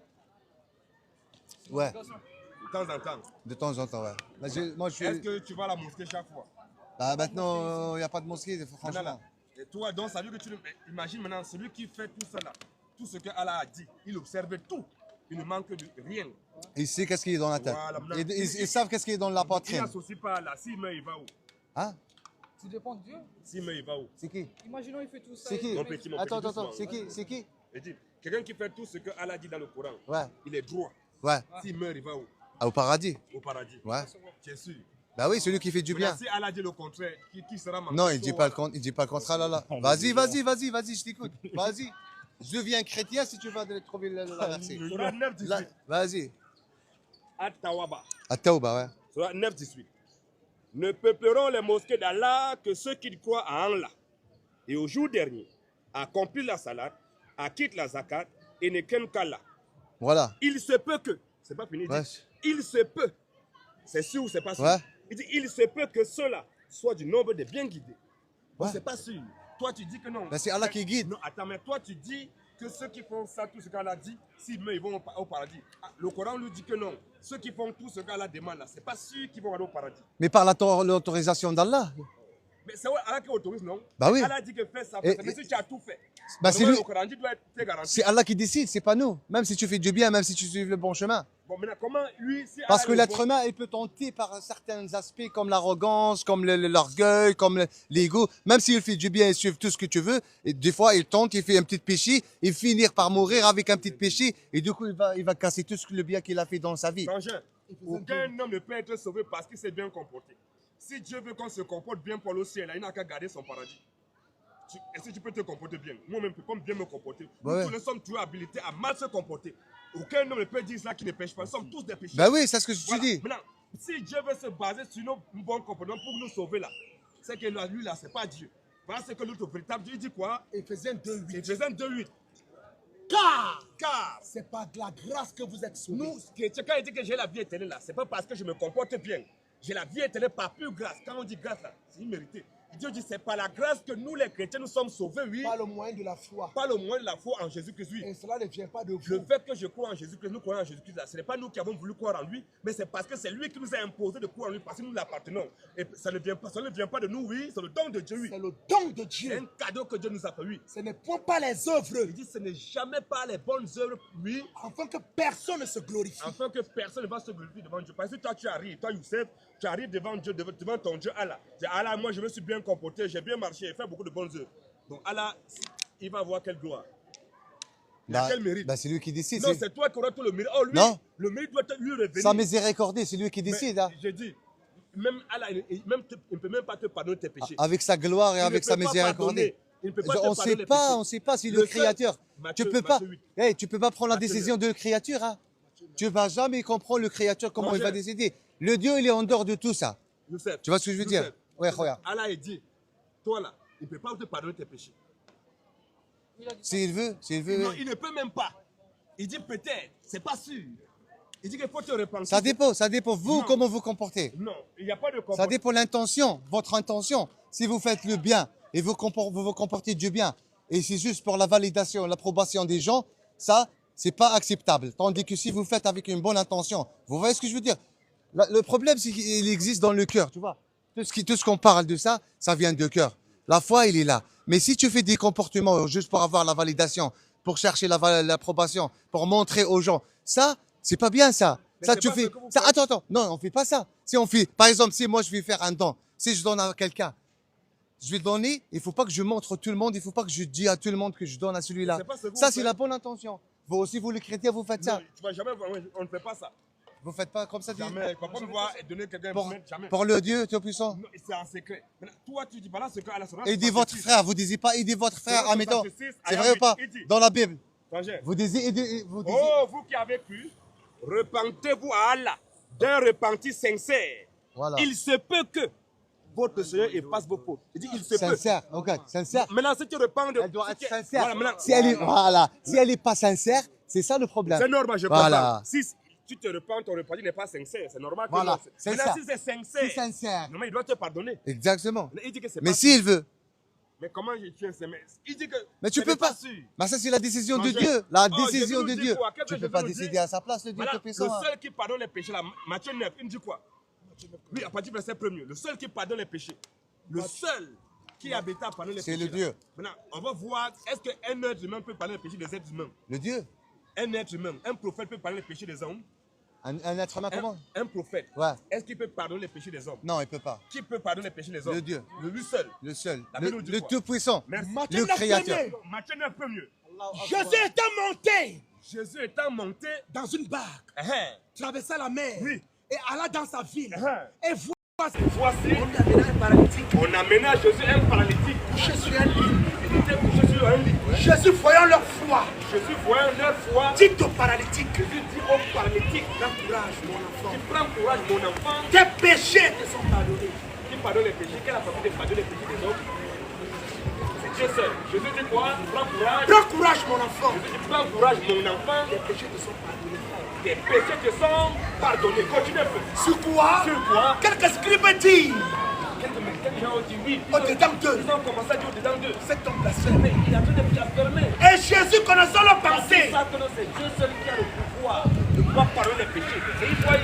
S5: Ouais,
S1: De temps en temps.
S5: de temps en temps, ouais. Mais moi, je
S1: Est-ce
S5: suis.
S1: que tu vas à la mosquée chaque fois?
S5: Bah maintenant, il n'y a pas de mosquée,
S1: Maintenant,
S5: franchement.
S1: là, et toi, donc, ça veut dire que imagine maintenant, celui qui fait tout ça là, tout ce que Allah a dit, il observe tout. Il ne manque de rien.
S5: Il sait qu'est-ce qui est dans la tête.
S1: Voilà, maintenant,
S5: Ils savent qu'est-ce qui est dans la
S1: Il
S5: poitrine.
S1: n'associe pas là. S'il meurt, il va où?
S5: Hein?
S7: Tout dépend de Dieu.
S1: S'il meurt, il va où?
S5: C'est qui?
S7: Imaginons, il fait tout ça.
S5: C'est qui?
S1: Mon petit,
S5: Attends,
S1: doucement.
S5: c'est qui? C'est qui?
S1: Et dit, quelqu'un qui fait tout ce que Allah dit dans le Coran,
S5: Ouais,
S1: il est droit.
S5: ouais.
S1: S'il meurt, il va où?
S5: Ah, au paradis.
S1: Au paradis.
S5: Ouais.
S1: Tu es sûr?
S5: Bah oui, celui qui fait du bien.
S1: Maintenant, si Allah dit le contraire, qui sera manqué?
S5: Non, il dit pas le contraire là. Vas-y, je t'écoute. Vas-y. Je deviens chrétien si tu vas trouver la verset.
S1: Surah 9, 18.
S5: Vas-y.
S1: At-Tawaba.
S5: À Taouba, ouais.
S1: Surah 9, 18. Ne peupleront les mosquées d'Allah que ceux qui croient en Allah. Et au jour dernier, accomplissent la salat, acquittent la zakat et ne craignent qu'Allah.
S5: Voilà.
S1: Il se peut que, c'est pas fini, il dit,
S5: Ouais.
S1: il se peut, c'est sûr ou c'est pas sûr?
S5: Ouais.
S1: Il dit, il se peut que ceux-là soient du nombre des bien guidés.
S5: Ouais.
S1: C'est pas sûr. Toi, tu dis que non.
S5: Ben, c'est Allah qui guide.
S1: Non, attends, mais toi, tu dis que ceux qui font ça, tout ce qu'Allah dit, s'ils meurent, ils vont au paradis. Ah, le Coran lui dit que non. Ceux qui font tout ce qu'Allah demande là, c'est pas sûr qu'ils vont aller au paradis.
S5: Mais par l'autorisation d'Allah.
S1: Mais c'est Allah qui autorise, non?
S5: Bah oui.
S1: Allah dit que fais ça,
S5: Et-
S1: fais ça. Mais si tu as tout fait,
S5: Bah, c'est lui.
S1: le Coran dit doit être garanti.
S5: C'est Allah qui décide, c'est pas nous. Même si tu fais du bien, même si tu suis le bon chemin.
S1: Bon, maintenant, comment lui, si
S5: Parce
S1: Allah
S5: que
S1: est
S5: l'être
S1: bon-
S5: humain, il peut tenter par certains aspects comme l'arrogance, comme l'orgueil, comme l'ego. Même s'il fait du bien et suit tout ce que tu veux, et des fois il tente, il fait un petit péché, il finit par mourir avec un petit péché, et du coup il va casser tout le bien qu'il a fait dans sa vie.
S1: Frangin, aucun homme ne peut être sauvé parce qu'il s'est bien comporté. Si Dieu veut qu'on se comporte bien pour le ciel, il n'a qu'à garder son paradis. Est-ce que tu peux te comporter bien? Moi-même, je peux bien me comporter.
S5: Bah ouais.
S1: Nous tous sommes toujours habilités à mal se comporter. Aucun homme ne peut dire cela qui ne pêche pas. Nous sommes tous des pécheurs.
S5: Ben oui, c'est ce que je te
S1: Voilà.
S5: dis.
S1: Maintenant, si Dieu veut se baser sur nos bons comportements pour nous sauver là, c'est que lui là, c'est pas Dieu. Voilà ce que notre véritable Dieu dit quoi?
S3: Éphésiens 2:8.
S1: Éphésiens 2:8.
S3: Car c'est par de la grâce que vous êtes sauvés.
S1: Nous, quand il dit que j'ai la vie éternelle là, c'est pas parce que je me comporte bien. J'ai la vie éternelle par pure grâce. Quand on dit grâce là, c'est immérité. Dieu dit c'est par la grâce que nous les chrétiens nous sommes sauvés, oui.
S3: Par le moyen de la foi.
S1: Par le moyen de la foi en Jésus-Christ, oui.
S3: Et cela ne vient pas de
S1: Le
S3: vous.
S1: fait que je crois en Jésus-Christ, nous croyons en Jésus-Christ, là, ce n'est pas nous qui avons voulu croire en lui, mais c'est parce que c'est lui qui nous a imposé de croire en lui, parce que nous l'appartenons. Et ça ne vient pas de nous, oui, c'est le don de Dieu, oui.
S3: C'est le don de
S1: C'est
S3: Dieu.
S1: un cadeau que Dieu nous a fait, oui.
S3: Ce n'est point pas les œuvres,
S1: Il dit ce n'est jamais pas les bonnes œuvres, oui,
S3: afin que personne ne se glorifie.
S1: afin que personne ne va se glorifier devant Dieu. Parce que toi, tu arrives, toi, Youssef, tu arrives devant Dieu, devant ton Dieu, Allah. Tu dis, Allah, moi, je me suis bien comporté, j'ai bien marché, j'ai fait beaucoup de bonnes œuvres. Donc, Allah, il va avoir quelle gloire? Il a
S5: Bah,
S1: quel mérite?
S5: bah, c'est lui qui décide.
S1: Non, c'est toi qui auras tout le mérite. Oh, lui,
S5: Non.
S1: le mérite doit lui revenir.
S5: Sa miséricorde, c'est lui qui
S1: Mais
S5: décide. Hein.
S1: j'ai dit, même Allah, il ne peut même pas te pardonner tes péchés.
S5: Avec sa gloire et
S1: Il ne
S5: avec
S1: peut
S5: sa
S1: pas
S5: miséricorde.
S1: pardonner. Il ne peut pas te
S5: On
S1: pardonner
S5: sait
S1: les
S5: pas,
S1: péchés.
S5: on sait pas si
S1: Le
S5: le
S1: seul-
S5: créateur.
S1: Matthieu-
S5: Tu peux pas.
S1: Matthieu 8.
S5: Hey, tu peux pas prendre la
S1: Matthieu
S5: décision de le créateur. Hein. Tu vas jamais comprendre le créateur comment
S1: Non,
S5: il va
S1: je-
S5: décider. Le Dieu, il est en dehors de tout ça.
S1: Youssef,
S5: Tu vois ce que je veux dire?
S1: Youssef,
S5: Ouais, regarde.
S1: Allah a dit, toi là, il ne peut pas te pardonner tes péchés.
S5: S'il veut,
S1: Non,
S5: oui.
S1: il ne peut même pas. Il dit peut-être, c'est pas sûr. Il dit qu'il faut te repentir.
S5: Ça dépend. Vous,
S1: Non.
S5: comment vous comportez.
S1: Non, il n'y a pas de
S5: Ça
S1: comportement.
S5: dépend de l'intention, votre intention. Si vous faites le bien et vous vous comportez du bien, et c'est juste pour la validation, l'approbation des gens, ça, c'est pas acceptable. Tandis que si vous faites avec une bonne intention, vous voyez ce que je veux dire? Le problème, c'est qu'il existe dans le cœur, tu vois. Tout ce qu'on parle de ça, ça vient de cœur. La foi, il est là. Mais si tu fais des comportements juste pour avoir la validation, pour chercher l'approbation, pour montrer aux gens, ça, c'est pas bien ça.
S1: Mais
S5: Ça,
S1: c'est
S5: tu
S1: pas
S5: fais.
S1: ce que vous
S5: Ça,
S1: faites.
S5: attends. Non, on fait pas ça. Si on fait, par exemple, si moi je vais faire un don, si je donne à quelqu'un, je vais donner, il faut pas que je montre tout le monde, il faut pas que je dise à tout le monde que je donne à celui-là.
S1: C'est pas ce que vous
S5: Ça, c'est
S1: faites.
S5: la bonne intention. Vous aussi, vous les chrétiens, vous faites ça.
S1: Non, tu vas jamais, on ne fait pas ça.
S5: Vous faites pas comme ça.
S1: Jamais. Tu ne vas pas me voir et donner quelqu'un
S5: Pour,
S1: jamais.
S5: pour le Dieu, tout puissant.
S1: Non, c'est en secret. Maintenant, toi, tu dis, voilà ce que Allah sera.
S5: Aidez votre frère. Vous disiez pas aider votre frère,
S1: Selon
S5: admettons.
S1: 66,
S5: C'est
S1: ayat
S5: vrai ou pas?
S1: 8, il dit.
S5: Dans la Bible.
S1: Frangin.
S5: Vous disiez aider. Vous disiez.
S1: Oh, vous qui avez cru, repentez-vous à Allah d'un repentir sincère.
S5: Voilà.
S1: Il se peut que votre Seigneur efface vos fautes. Il dit, il se peut.
S5: Sincère, regarde, sincère.
S1: Maintenant, si tu repens de...
S5: Elle doit être
S1: si tu-
S5: sincère.
S1: Voilà, maintenant,
S5: Si elle est, voilà. Si elle n'est pas sincère, c'est ça le problème.
S1: c'est normal, je
S5: Voilà.
S1: comprends. Si tu te repens, ton repentir n'est pas sincère. C'est normal que
S5: Voilà,
S1: non.
S5: c'est
S1: Maintenant,
S5: ça.
S1: si c'est sincère,
S5: C'est sincère.
S1: normalement, il doit te pardonner.
S5: Exactement.
S1: Il dit que c'est
S5: Mais
S1: pas
S5: s'il veut.
S1: Mais comment je tiens ces mains? Il dit que.
S5: Mais tu
S1: ce
S5: peux
S1: n'est
S5: pas.
S1: sûr.
S5: Mais ça, c'est la décision de
S1: Manger.
S5: Dieu. La
S1: Oh,
S5: décision
S1: Jésus
S5: de
S1: nous dit
S5: Dieu.
S1: quoi? Qu'est-ce
S5: Tu
S1: que
S5: ne peux pas
S1: Jésus nous
S5: décider
S1: dit?
S5: à sa place, le Dieu
S1: Voilà,
S5: tout puissant.
S1: le
S5: hein.
S1: seul qui pardonne les péchés, là, Matthieu 9, il dit quoi? Oui, à partir du verset 1er. Le seul qui pardonne les péchés. Le seul qui habite à pardonner les
S5: C'est
S1: péchés.
S5: le Dieu.
S1: là. Maintenant, on va voir, est-ce qu'un être humain peut pardonner les péchés des êtres humains?
S5: Le Dieu.
S1: Un être humain, un prophète peut pardonner les péchés des hommes?
S5: Un être humain comment?
S1: Un prophète.
S5: Ouais.
S1: Est-ce qu'il peut pardonner les péchés des hommes?
S5: Non, il ne peut pas.
S1: Qui peut pardonner les péchés des hommes?
S5: Le Dieu.
S1: Lui seul.
S5: Le seul.
S1: La Bible nous dit
S5: Le
S1: quoi?
S5: tout-puissant.
S1: Merci.
S5: Le créateur.
S1: Matthieu 9, mieux.
S3: Jésus étant monté
S1: Jésus étant monté,
S3: dans une barque,
S1: hein,
S3: traversa la mer
S1: Oui.
S3: et alla dans sa ville.
S1: hein.
S3: Et voici,
S1: Voici,
S3: on lui amena un paralytique
S1: on amena à Jésus un paralytique.
S3: couché sur un lit.
S1: Il était couché sur un lit.
S3: Jésus, voyant leur foi,
S1: Jésus voyant leur foi,
S3: dit au paralytique,
S1: Jésus dit au paralytique,
S3: prends courage, mon enfant.
S1: tu prends courage, mon enfant,
S3: Tes péchés te sont pardonnés.
S1: qui pardonne les péchés, quelle a famille de pardonner les péchés des hommes? C'est Dieu seul. Jésus dit quoi? Prends courage.
S3: Prends courage, mon enfant.
S1: Jésus dit prends courage, mon enfant,
S3: Tes péchés te sont pardonnés.
S1: tes péchés te sont pardonnés. Continue un peu.
S3: Sur quoi?
S1: Sur quoi?
S3: Quelques scribes disent
S1: Quelques gens ont dit oui.
S3: au-dedans d'eux,
S1: Ils ont commencé à dire au-dedans d'eux.
S3: c'est ton blasphème.
S1: Mais il a tout de affirmé.
S3: Et Jésus, connaissant leurs pensées,
S1: Ça, que non, c'est Dieu seul qui a le pouvoir de pouvoir pardonner les péchés. Et il voit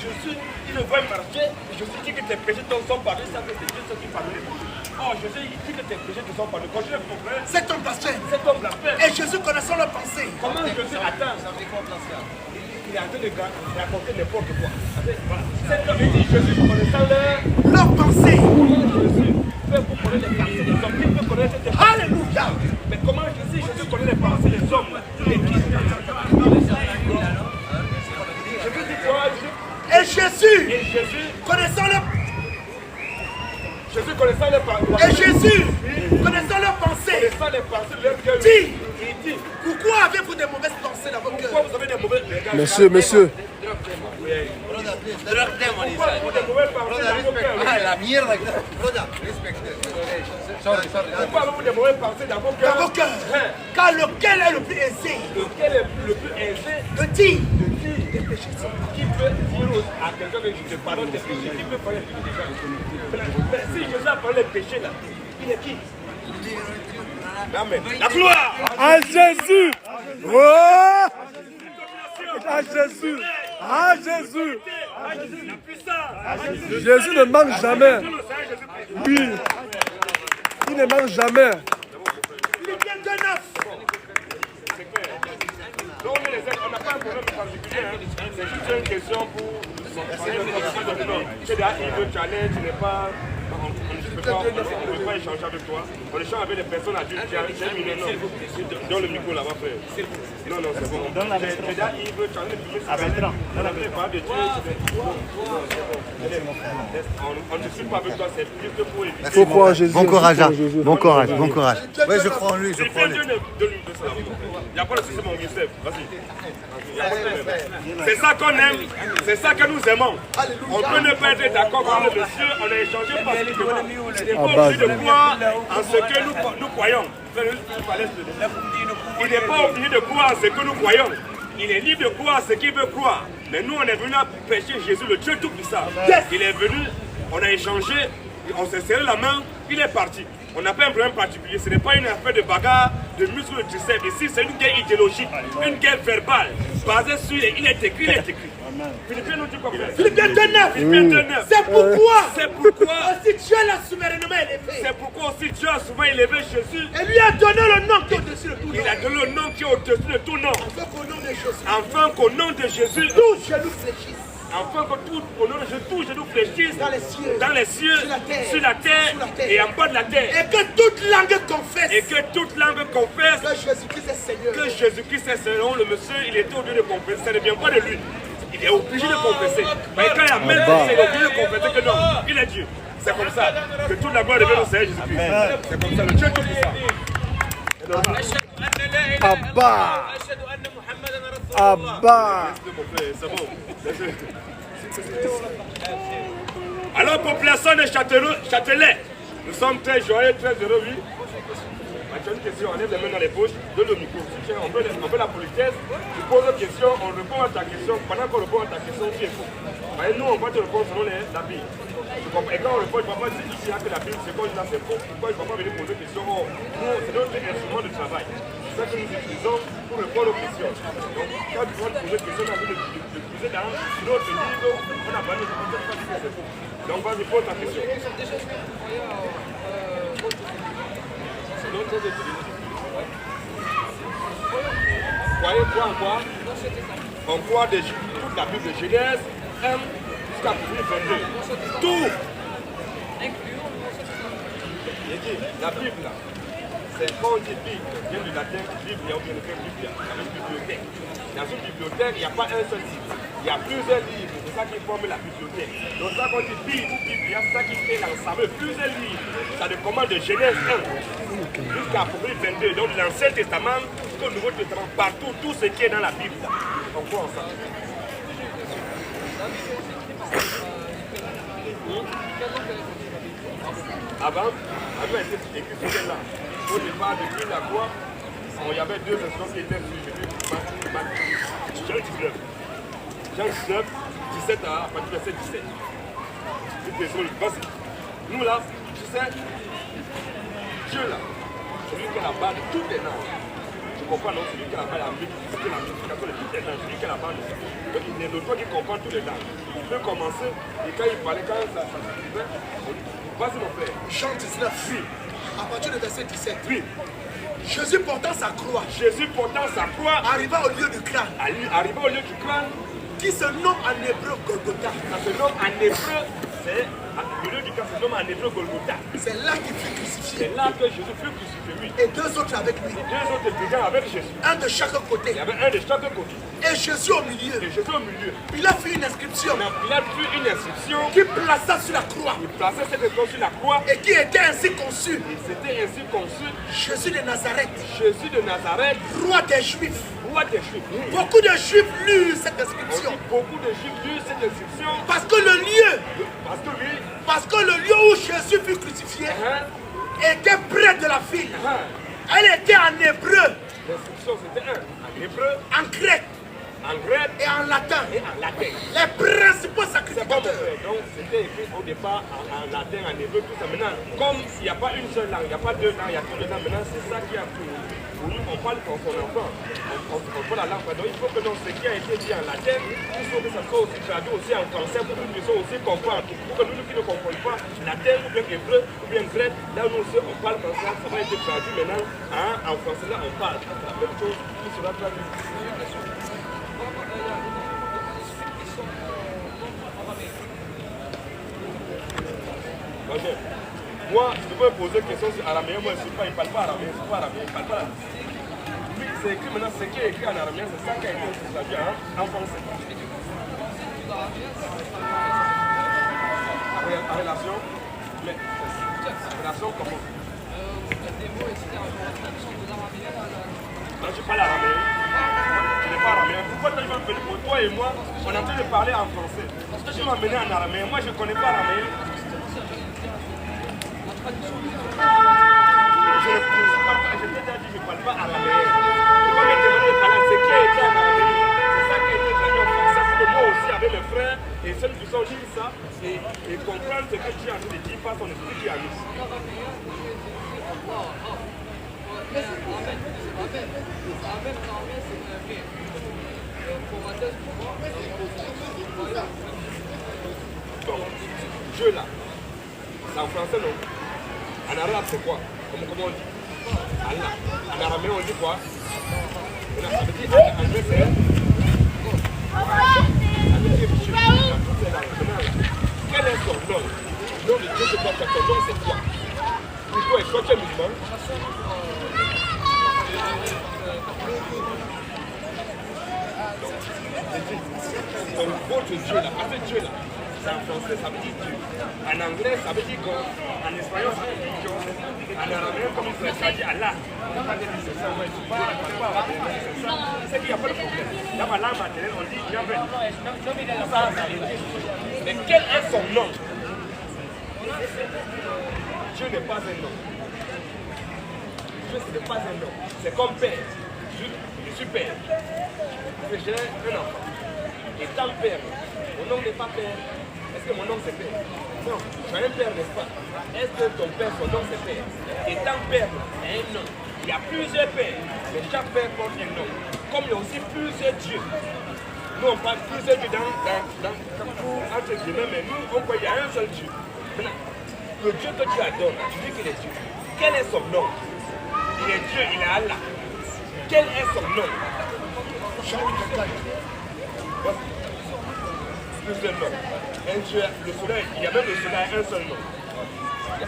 S1: Jésus, il le voit marcher, et Jésus dit que tes péchés te sont pardonnés, ça que c'est Dieu seul qui pardonne les péchés. Oh, Jésus, il dit que tes péchés te sont pardonnés. Continue, mon frère.
S3: c'est ton blasphème.
S1: C'est ton blasphème.
S3: Et Jésus, connaissant leurs pensées,
S1: Comment Jésus attend? Il est en train de raconter n'importe quoi. Voilà. C'est comme il dit Jésus, connaissant
S3: leurs pensées.
S1: Jésus fait pour connaître les pensées des hommes. Qui peut connaître tes pensées?
S3: Alléluia.
S1: Mais comment Jésus connaît les pensées des hommes? Et qui? Jésus dit quoi?
S3: Et Jésus,
S1: Et Jésus,
S3: connaissant leurs
S1: Jésus connaissant les pensées.
S3: Et Jésus, connaissant leurs pensées,
S1: Connaissant les pensées de leur cœur.
S3: dit,
S1: Il dit,
S3: pourquoi avez-vous des mauvaises pensées dans vos
S1: pourquoi
S3: cœurs?
S1: vous avez des mauvaises pensées?
S6: Monsieur, monsieur.
S1: Pourquoi avez-vous des mauvaises pensées dans vos cœurs? Pourquoi avez-vous des mauvaises pensées dans vos
S3: Dans
S1: cœurs?
S3: vos cœurs. Car lequel est le plus aisé
S1: Lequel est le plus aisé
S3: de dire
S1: qui peut dire à quelqu'un que je te pardonne tes péchés? Qui peut parler des péchés? Mais si Jésus a parlé des péchés là, il est qui? Amen. La gloire!
S6: À Jésus. Oh. À Jésus. À Jésus.
S1: La puissance!
S6: Jésus ne manque jamais. Oui. Il ne manque jamais.
S3: Philippiens 2:9.
S1: Donc on n'a pas un problème particulier, hein. C'est juste une question pour... C'est là, il veut challenge, tu n'es pas... On ne peut pas échanger avec toi. On échange avec des personnes adultes. J'ai un minute, non. Donne le micro là-bas, frère. Non, non, c'est bon. C'est là, il veut challenge. On avait parlé de Dieu. On ne discute pas avec toi, c'est juste pour éviter...
S6: Il faut croire en Jésus.
S5: Bon courage,
S6: Il faut
S5: hein.
S6: croire en Jésus.
S5: Bon courage, bon courage. Oui, je crois en lui, je
S1: Il
S5: crois en
S1: fait
S5: lui.
S1: Dieu de lui, de ça. Il n'y a pas de souci, mon Youssef. Vas-y. C'est ça qu'on aime, c'est ça que nous aimons. On peut ne pas être d'accord avec le monsieur, on a échangé pacifiquement. Il n'est pas obligé de croire en ce que nous croyons. Il n'est pas obligé de croire en ce que nous croyons. Il est libre de croire ce qu'il veut croire. Mais nous, on est venu à prêcher Jésus, le Dieu Tout-Puissant. Il est venu, on a échangé, on s'est serré la main, il est parti. On n'a pas un problème particulier, ce n'est pas une affaire de bagarre, de muscles de triceps. Ici, c'est une guerre idéologique, une guerre verbale, basée sur il est écrit, il est écrit. Philippiens nous dit quoi, frère?
S3: Philippiens 2:9.
S1: Philippiens 2:9.
S3: C'est pourquoi
S1: C'est pourquoi
S3: aussi Dieu l'a souverainement élevé.
S1: c'est pourquoi aussi Dieu a souvent élevé Jésus.
S3: Et lui a donné le nom qui est au-dessus de tout nom.
S1: Il a donné le nom qui est au-dessus de tout nom.
S3: Afin qu'au nom de Jésus,
S1: Afin qu'au nom de Jésus,
S3: tout genou fléchisse.
S1: afin que tout, au nom de Jésus, tout genou fléchisse
S3: Dans les cieux,
S1: dans les cieux,
S3: sur la terre,
S1: et en bas de la terre.
S3: et que toute langue confesse
S1: Et que toute langue confesse
S3: que Jésus-Christ est Seigneur.
S1: que Jésus-Christ est Seigneur. Le monsieur, il était obligé de confesser. Ça ne vient pas de lui. Il est obligé de confesser. Mais quand il a même dit, il est obligé de confesser que non, il est Dieu. C'est comme ça que toute la gloire devient au Seigneur Jésus-Christ. C'est comme ça, le Dieu Tout-Puissant.
S6: Abba. Abba.
S1: C'est bon. Alors, population de Châtelet, nous sommes très joyeux, très heureux, oui. Tu as une question, on enlève les mains dans les poches, donne le micro. On veut la politesse, tu poses une question, on répond à ta question. Pendant qu'on répond à ta question, tu es faux. Nous, on va te répondre selon la Bible. Et quand on répond, je ne vais pas dire ici que la Bible, c'est quoi, là, c'est faux. Pourquoi je ne vais pas venir poser des questions? Nous, c'est notre instrument de travail. C'est ça que nous utilisons pour répondre aux questions. Donc, quand tu vas te poser des questions, on a vu de poser dans notre livre, on a parlé de questions, c'est faux. Donc, vas-y, pose ta question. Croyez quoi en quoi? On croit toute la Bible de Genèse 1 jusqu'à 22. Tout! La Bible, là, c'est quand on dit Bible, vient du latin, Bible, on vient de faire Bible, avec bibliothèque. Dans une bibliothèque, il n'y a pas un seul livre. Il y a plusieurs livres, c'est ça qui forme la bibliothèque. Donc ça, quand on dit Bible, c'est ça qui fait l'ensemble, plusieurs livres. Ça dépend de Genèse 1 jusqu'à Apocalypse 22. Donc l'Ancien Testament, jusqu'au Nouveau Testament, partout, tout ce qui est dans la Bible, là, on croit en ça. Avant était écrit sur celle-là. Au départ, depuis la croix, il y avait deux instruments qui étaient suivis. Jean 19. Jean 19, 17 à partir du verset 17. Nous là, tu sais, Dieu là, celui qui est la base de toutes les langues. Tu comprends, non? Celui qui est la base de la multiplication de toutes les langues, celui qui est la base de tout. Donc il est l'autre qui comprend toutes les langues. Il peut commencer, et quand il parlait, quand ça suivait, vas-y mon frère.
S3: Jean 19.
S1: Oui.
S3: À partir du verset 17.
S1: Oui.
S3: Jésus portant sa croix.
S1: Jésus portant sa croix.
S3: Arriva au lieu du crâne.
S1: Arriva au lieu du crâne.
S3: Qui se nomme en hébreu Golgotha.
S1: Ça se nomme en hébreu. C'est le lieu du crâne se nomme en hébreu Golgotha.
S3: C'est là qu'il fut crucifié.
S1: C'est là que Jésus fut crucifié, oui.
S3: Et deux autres avec lui.
S1: Et deux autres brigands avec Jésus.
S3: Un de chaque côté.
S1: Il y avait un de chaque côté.
S3: Et Jésus au milieu.
S1: Et Jésus au milieu.
S3: Il a fait une inscription.
S1: Il a fait une inscription.
S3: Qui plaça sur la croix.
S1: Il plaçait cette inscription sur la croix.
S3: Et qui était ainsi conçu.
S1: Il s'était ainsi conçu.
S3: Jésus de Nazareth.
S1: Jésus de Nazareth.
S3: Roi des Juifs.
S1: Roi des Juifs. Oui.
S3: Beaucoup de Juifs lurent cette inscription.
S1: Beaucoup de Juifs lurent cette inscription.
S3: Parce que le lieu.
S1: Parce que oui.
S3: Parce que le lieu où Jésus fut crucifié était près de la ville. Elle était en hébreu.
S1: L'inscription c'était en hébreu.
S3: En grec.
S1: En grec
S3: et en latin. Les principaux sacrificateurs.
S1: Donc c'était écrit au départ en latin, en hébreu, tout ça. Maintenant, comme il n'y a pas une seule langue, il n'y a pas deux langues, il y a toutes les langues. Maintenant, c'est ça qui a pris. Pour nous, on parle quand on entend. On voit la langue. Donc il faut que dans ce qui a été dit en latin, il faut que ça soit aussi traduit aussi en français pour que nous puissions aussi comprendre. Pour que nous qui ne comprenons pas latin ou bien hébreu ou bien grec, là nous aussi on parle français, ça va être traduit maintenant en français. Là on parle. C'est la même chose qui sera traduit. Moi, je peux poser une question sur araméen, moi je ne parle pas araméen, je ne parle pas araméen, je ne parle pas araméen. Lui, c'est écrit maintenant, ce qui est écrit en araméen, c'est ça qui a été traduit en français. En relation, mais relation comment? Non, je parle araméen. Je n'ai pas araméen. Pourquoi tu vas venir pour toi et moi, on est en train de parler en français? Parce que tu m'as mené en araméen, moi je ne connais pas araméen. Je t'ai déjà dit, je ne parle pas araméen. Je ne vais pas me demander de parler ce qui a été en araméen. C'est ça qui a été traduit en français pour que moi aussi, avec mes frères et celles qui sont lire ça et comprendre ce que tu as en train de dire par son esprit qui a mis. Donc, Dieu là, c'est en français non? En arabe c'est quoi? Comment on dit? Allah. En araméen on dit quoi? Ça veut dire en anglais c'est quel est son nom? Le nom de Dieu c'est quoi? Ton nom c'est quoi? Pourquoi est-ce que tu es musulman? Votre Dieu là, avec Dieu là, c'est en français ça veut dire Dieu. En anglais ça veut dire quoi? En espagnol ça veut dire Dieu. En araméen comme il ça dit Allah. C'est qu'il n'y a pas de problème. Dans ma langue maternelle on dit Yahvé. Mais quel est son nom? Dieu n'est pas un nom. Dieu, ce n'est pas un nom. C'est comme père. Je suis père. J'ai un enfant. Étant père, mon nom n'est pas père. Est-ce que mon nom c'est père? Non, tu as un père, n'est-ce pas? Est-ce que ton père, son nom c'est père? Étant père, c'est un nom. Il y a plusieurs pères, mais chaque père porte un nom. Comme il y a aussi plusieurs dieux. Nous on parle plusieurs dieux entre guillemets, mais nous on croit qu'il y a un seul Dieu. Maintenant, le Dieu que tu adores, tu dis qu'il est Dieu. Quel est son nom? Il est Dieu, il est Allah. Quel est son nom? Plusieurs noms. Un Dieu, le soleil, il y a même le soleil un seul nom. Le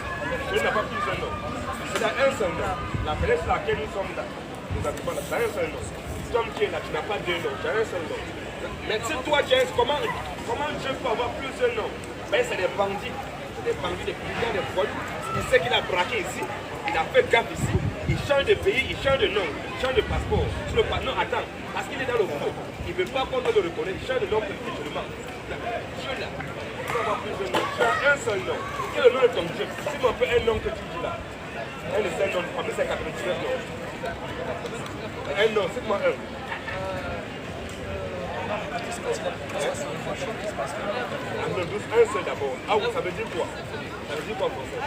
S1: soleil n'a pas plusieurs noms. Le soleil a un seul nom. La planète sur laquelle nous sommes là, nous avons un seul nom. L'homme qui est là, tu n'as pas deux noms, tu as un seul nom. Mais si toi, James, comment Dieu peut avoir plusieurs noms? Ben, c'est des bandits. C'est des bandits, des brigands, des voyous. Il sait qu'il a braqué ici, il a fait gaffe ici. Il change de pays, il change de nom, il change de passeport. Non, attends, parce qu'il est dans le feu. Il ne veut pas qu'on le reconnaisse, il change de nom seulement. Dieu là, tu peux avoir plusieurs noms. Tu as un seul nom. Quel est le nom de ton Dieu? Si tu appelles un nom que tu dis là, un de ces noms, parmi ces 99 noms. Un nom, cite-moi un. Un seul d'abord. Ah oui, ça veut dire quoi? Ça veut dire quoi en français?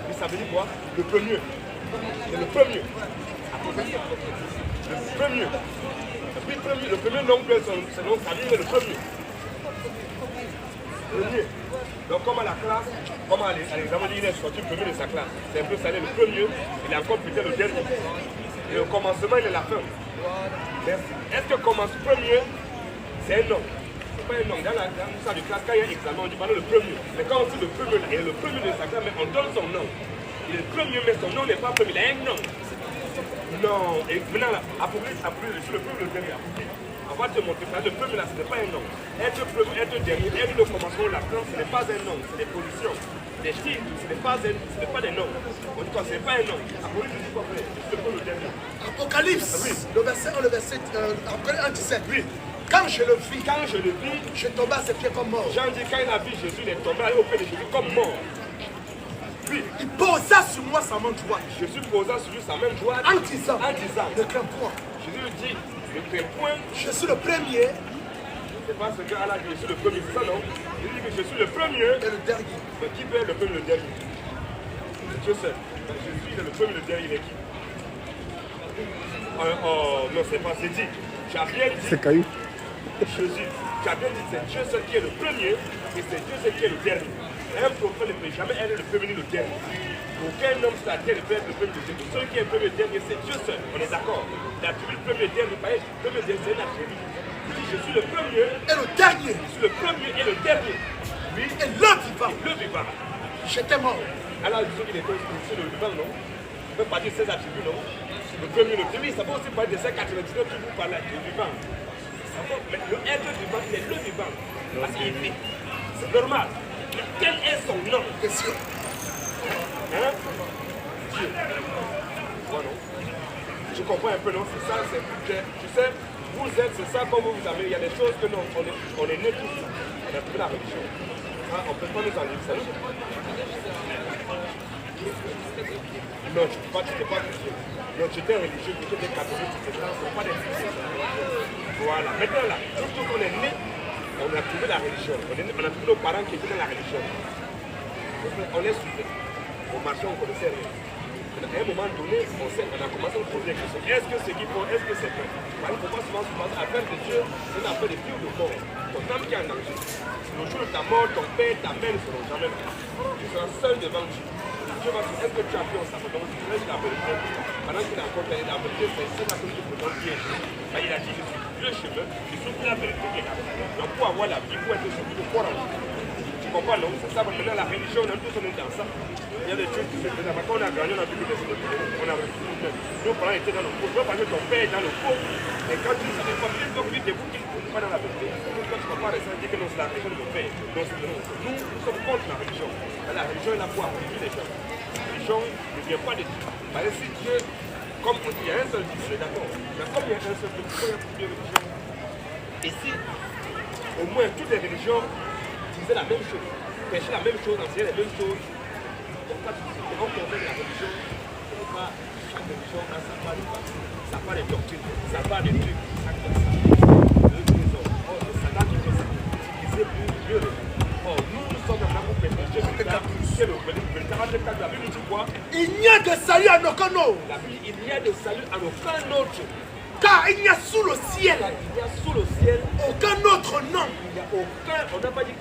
S1: Mais ça veut dire quoi? Le premier. C'est le premier. Le premier. Le premier nom que son nom, ça veut dire le premier. Premier. Donc comme à la classe, comme à l'examen, il est sorti le premier de sa classe. C'est un peu salé le premier, il est encore peut-être le dernier. Et au commencement, il est la fin. Merci. Est-ce que commence premier, c'est un nom? C'est pas un nom. Dans la salle de classe, quand il y a un examen, on dit le premier. Mais quand on dit le premier, il est le premier de sa classe, mais on donne son nom. Il est le premier, mais son nom n'est pas premier, il a un nom. Non. Et maintenant, là, Apocalypse, je suis le premier, le dernier. On va te montrer, le premier là, ce n'est pas un nom. Être premier, être dernier, être le commencement, la fin, ce n'est pas un nom, c'est des positions. Des titres, ce n'est pas des noms. En tout cas, ce n'est pas un nom. Apocalypse, je suis pas vrai, je suis le premier, le dernier.
S3: Apocalypse, oui. Le verset 1,17.
S1: Oui.
S3: Quand je le vis,
S1: je
S3: tombais à ses pieds comme mort.
S1: Jean dit, quand il a vu Jésus, il est tombé au pied de Jésus comme mort.
S3: Puis, il posa sur moi sa main droite.
S1: Jésus posa sur lui sa main droite.
S3: En disant,
S1: ne
S3: crains point.
S1: Jésus lui dit, ne crains point.
S3: Je suis le premier.
S1: C'est pas ce qu'Allah dit, je suis le premier, c'est ça non? Il dit que je suis le premier.
S3: Et le dernier.
S1: Mais qui peut être le premier et le dernier? Dieu seul. Jésus, il est le premier et le dernier, il est qui? Non, c'est pas, c'est dit. Tu as bien dit.
S5: C'est caillou.
S1: Jésus, tu as bien dit, c'est Dieu seul qui est le premier et c'est Dieu seul qui est le dernier. Un prophète ne peut jamais être le premier ni le dernier. Aucun homme sur la terre ne peut être le premier ni le dernier. Celui qui est le premier et le dernier, c'est Dieu seul. On est d'accord. L'attribut le premier et le dernier, le premier et le dernier, c'est un attribut. Il dit, je suis le premier
S3: et le dernier.
S1: Je suis le premier et le dernier.
S3: Oui, et le vivant.
S1: Le vivant.
S3: J'étais mort.
S1: Alors, il dit qu'il était sur le vivant, non? On peut pas dire ces attributs, non? Le premier, le dernier, ça peut aussi parler de ces 99 qui vous parlent, le vivant. Mais le être vivant, c'est le vivant. Parce qu'il vit. C'est normal. Mais quel est son nom?
S3: Question.
S1: Hein? Dieu. Voilà. Je comprends un peu, non? C'est ça, c'est. Tu sais, vous êtes, c'est ça, comme vous vous avez. Il y a des choses que non, on est nés tous. On a trouvé la religion. Hein? On ne peut pas nous enlever ça. Non, tu n'es pas chrétien. Non, tu étais religieux, tu étais catholique, tu étais pas des chrétiens. Voilà. Maintenant là, surtout qu'on est né, on a trouvé la religion. On a trouvé nos parents qui étaient dans la religion. On est suivis. On marchait, on ne connaissait rien. À un moment donné, on a commencé à poser des questions. Est-ce que c'est qui faut? Est-ce que c'est vrai? Il ne faut pas souvent se passer. L'affaire de Dieu, c'est une affaire de vie ou de mort. Ton âme qui est en danger. Le jour de ta mort, ton père, ta mère ne seront jamais là. Tu seras seul devant Dieu. Dieu va dire, est-ce que tu as fait en sa main? Donc, tu laisses la vérité. Pendant qu'il a encore la vérité, c'est la chose que ton piège. Il a dit, je suis le chemin, je suis la vérité qui est là. Donc, pour avoir la vie, pour être celui de croire en Dieu. Tu comprends, non? C'est ça, maintenant, la religion, on a tous on est dans ça. Il y a des trucs qui se faisaient. Quand on a grandi, on a vu que on a nos parents étaient dans le pot. Parce que ton père est dans le pot. Et quand tu ne savais pas, donc lui, tu n'es pas dans la vérité. Quand tu ne peux pas ressentir que non, c'est la religion de ton père. Nous sommes contre la religion. La religion est là pour appuyer les gens. La religion ne vient pas de Dieu. Parce que si Dieu, comme on dit, il y a un seul Dieu, je suis d'accord. Mais comme il y a un seul Dieu, pourquoi il y a plusieurs religions? Et si, au moins, toutes les religions disaient la même chose. prêcher la même chose, enseigner les mêmes choses. Donc quand on concerne la religion, chaque religion a sa part de partie, sa part de doctrine, sa part de trucs, chaque personne. Oh, c'est Satan qui fait ça. Il sait plus mieux. Oh, nous sommes là pour prêcher le véritable de la Bible dit quoi?
S3: Il n'y a de salut en aucun autre.
S1: La Bible, il n'y a de salut en aucun autre.
S3: Car il n'y a sous le ciel
S1: Il y a sous le ciel
S3: aucun autre nom
S1: il n'y a aucun, on n'a pas dit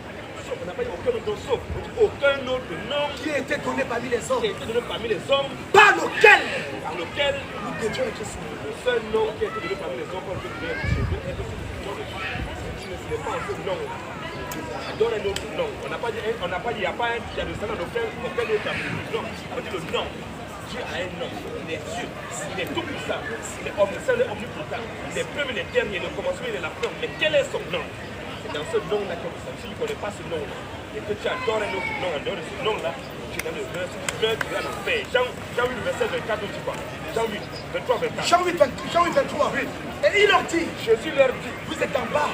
S1: aucun autre sauf, on dit aucun autre nom
S3: qui a été donné parmi les hommes,
S1: qui a été donné parmi les hommes,
S3: par lequel
S1: par lequel
S3: nous devions être sauvés.
S1: le seul nom qui a été donné parmi les hommes, pour lequel nous devons être sauvés, est ce n'est pas un seul nom. On donne un autre nom. On n'a pas dit, il n'y a pas un, il y a de salut dans aucun autre nom. On dit le nom. Dieu a un nom. Il est Dieu. Il est tout puissant. Il est omniscient, il est omnipotent. Il est premier, il est dernier, le commencement, il est la fin. Mais quel est son nom? C'est dans ce nom-là que vous savez. Si tu ne connais pas ce nom-là, et que tu adores un autre nom, en dehors de ce nom-là, tu es dans le verset, tu meurs, tu es en enfer. Jean 8, verset 24, où tu vois. Jean 8, 23, 24.
S3: Jean 8, 23. Et il leur dit,
S1: Jésus leur dit,
S3: vous êtes en bas,